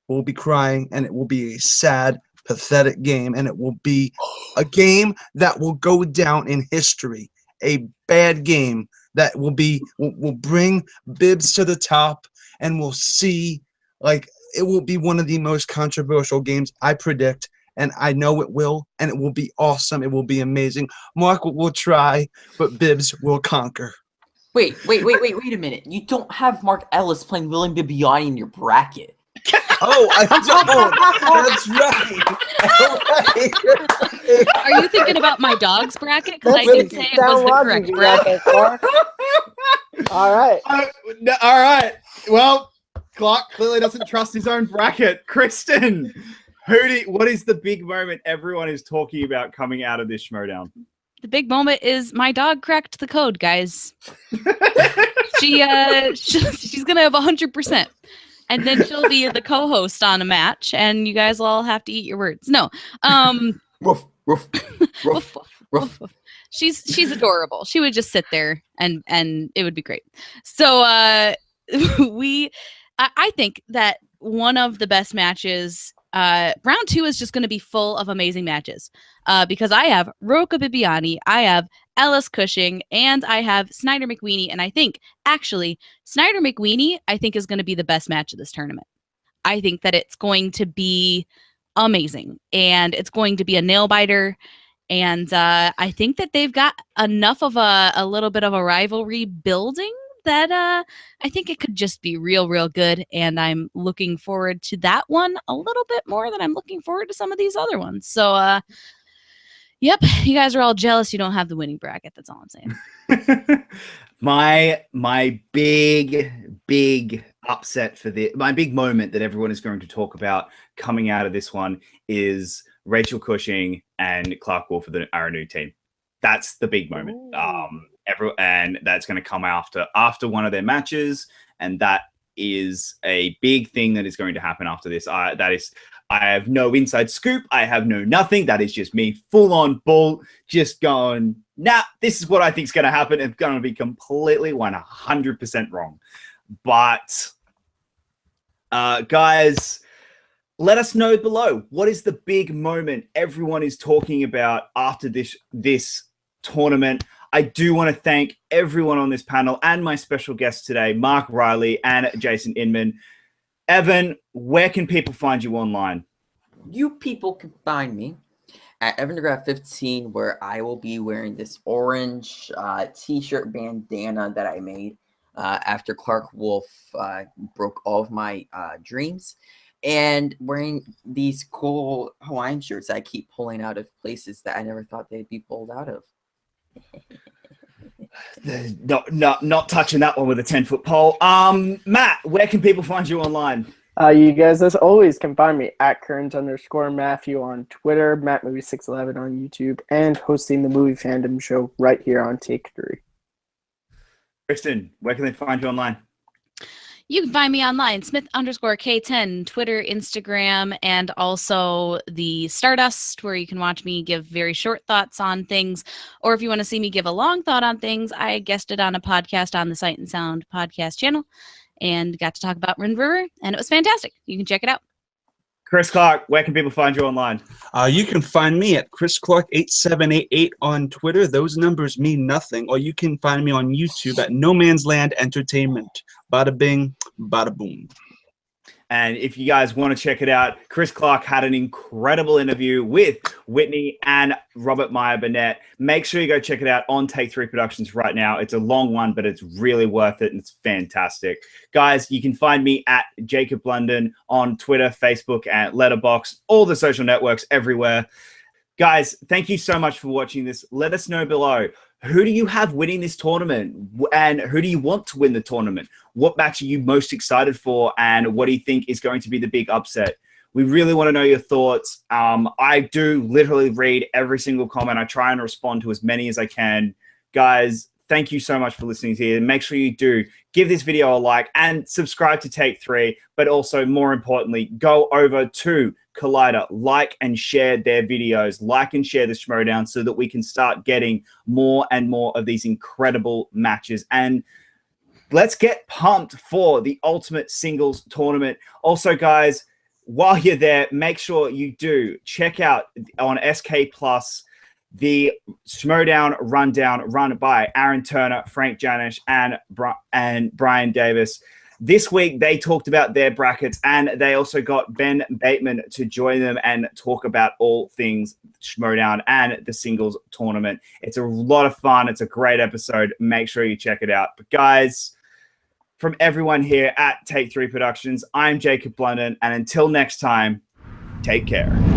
will be crying, and it will be a sad, pathetic game, and it will be a game that will go down in history. A bad game that will bring Bibbs to the top, and we'll see, like, it will be one of the most controversial games, I predict, and I know it will, and it will be awesome. It will be amazing. Mark will try, but Bibbs will conquer. Wait a minute. You don't have Mark Ellis playing William Bibbiani in your bracket. Oh, I don't. That's right. Are you thinking about my dog's bracket? Because I did say it was the correct bracket. All right. All right. Well, Clark clearly doesn't trust his own bracket. Kristen, what is the big moment everyone is talking about coming out of this Schmoedown? The big moment is my dog cracked the code, guys. She's gonna have 100%. And then she'll be the co-host on a match, and you guys will all have to eat your words. No. Ruff, ruff, ruff, ruff. She's adorable. She would just sit there and it would be great. So I think that one of the best matches, round 2 is just going to be full of amazing matches. Because I have Roca Bibbiani, I have Ellis Cushing, and I have Snyder McWeeny. And I think, actually, Snyder McWeeny, I think, is going to be the best match of this tournament. I think that it's going to be amazing. And it's going to be a nail-biter. And I think that they've got enough of a little bit of a rivalry building that I think it could just be real, real good. And I'm looking forward to that one a little bit more than I'm looking forward to some of these other ones. So, yep, you guys are all jealous you don't have the winning bracket. That's all I'm saying. my big upset for my big moment that everyone is going to talk about coming out of this one is Rachel Cushing and Clark Wolfe for our new team. That's the big moment. And that's going to come after one of their matches, and that is a big thing that is going to happen after this. I have no inside scoop. I have no nothing. That is just me full on bull, just going, nah, this is what I think is going to happen. It's going to be completely 100% wrong. But guys, let us know below. What is the big moment everyone is talking about after this tournament? I do want to thank everyone on this panel and my special guests today, Mark Reilly and Jason Inman. Evan, where can people find you online? You people can find me at Evan DeGraff 15, where I will be wearing this orange t-shirt bandana that I made after Clark Wolfe broke all of my dreams, and wearing these cool Hawaiian shirts I keep pulling out of places that I never thought they'd be pulled out of. Not touching that one with a 10-foot pole. Matt, where can people find you online? You guys, as always, can find me at Kearns_Matthew on Twitter, MattMovie611 on YouTube, and hosting the Movie Fandom Show right here on Take 3. Kristen, where can they find you online? You can find me online, Smith_K10, Twitter, Instagram, and also the Stardust, where you can watch me give very short thoughts on things. Or if you want to see me give a long thought on things, I guested on a podcast on the Sight and Sound podcast channel and got to talk about Wind River, and it was fantastic. You can check it out. Chris Clark, where can people find you online? You can find me at Chris Clark 8788 on Twitter. Those numbers mean nothing. Or you can find me on YouTube at No Man's Land Entertainment. Bada bing, bada boom. And if you guys want to check it out, Chris Clark had an incredible interview with Whitney and Robert Meyer Burnett. Make sure you go check it out on Take 3 Productions right now. It's a long one, but it's really worth it, and it's fantastic. Guys, you can find me at Jacob Blunden on Twitter, Facebook, and Letterboxd, all the social networks everywhere. Guys, thank you so much for watching this. Let us know below. Who do you have winning this tournament? And who do you want to win the tournament? What match are you most excited for? And what do you think is going to be the big upset? We really want to know your thoughts. I do literally read every single comment. I try and respond to as many as I can. Guys, thank you so much for listening here. Make sure you do give this video a like and subscribe to Take 3. But also, more importantly, go over to Collider, like and share their videos, like and share the Schmoedown so that we can start getting more and more of these incredible matches. And let's get pumped for the Ultimate Singles Tournament. Also, guys, while you're there, make sure you do check out on SK Plus the Schmoedown Rundown run by Aaron Turner, Frank Janish, and Brian Davis. This week, they talked about their brackets, and they also got Ben Bateman to join them and talk about all things Schmoedown and the singles tournament. It's a lot of fun. It's a great episode. Make sure you check it out. But guys, from everyone here at Take 3 Productions, I'm Jacob Blunden, and until next time, take care.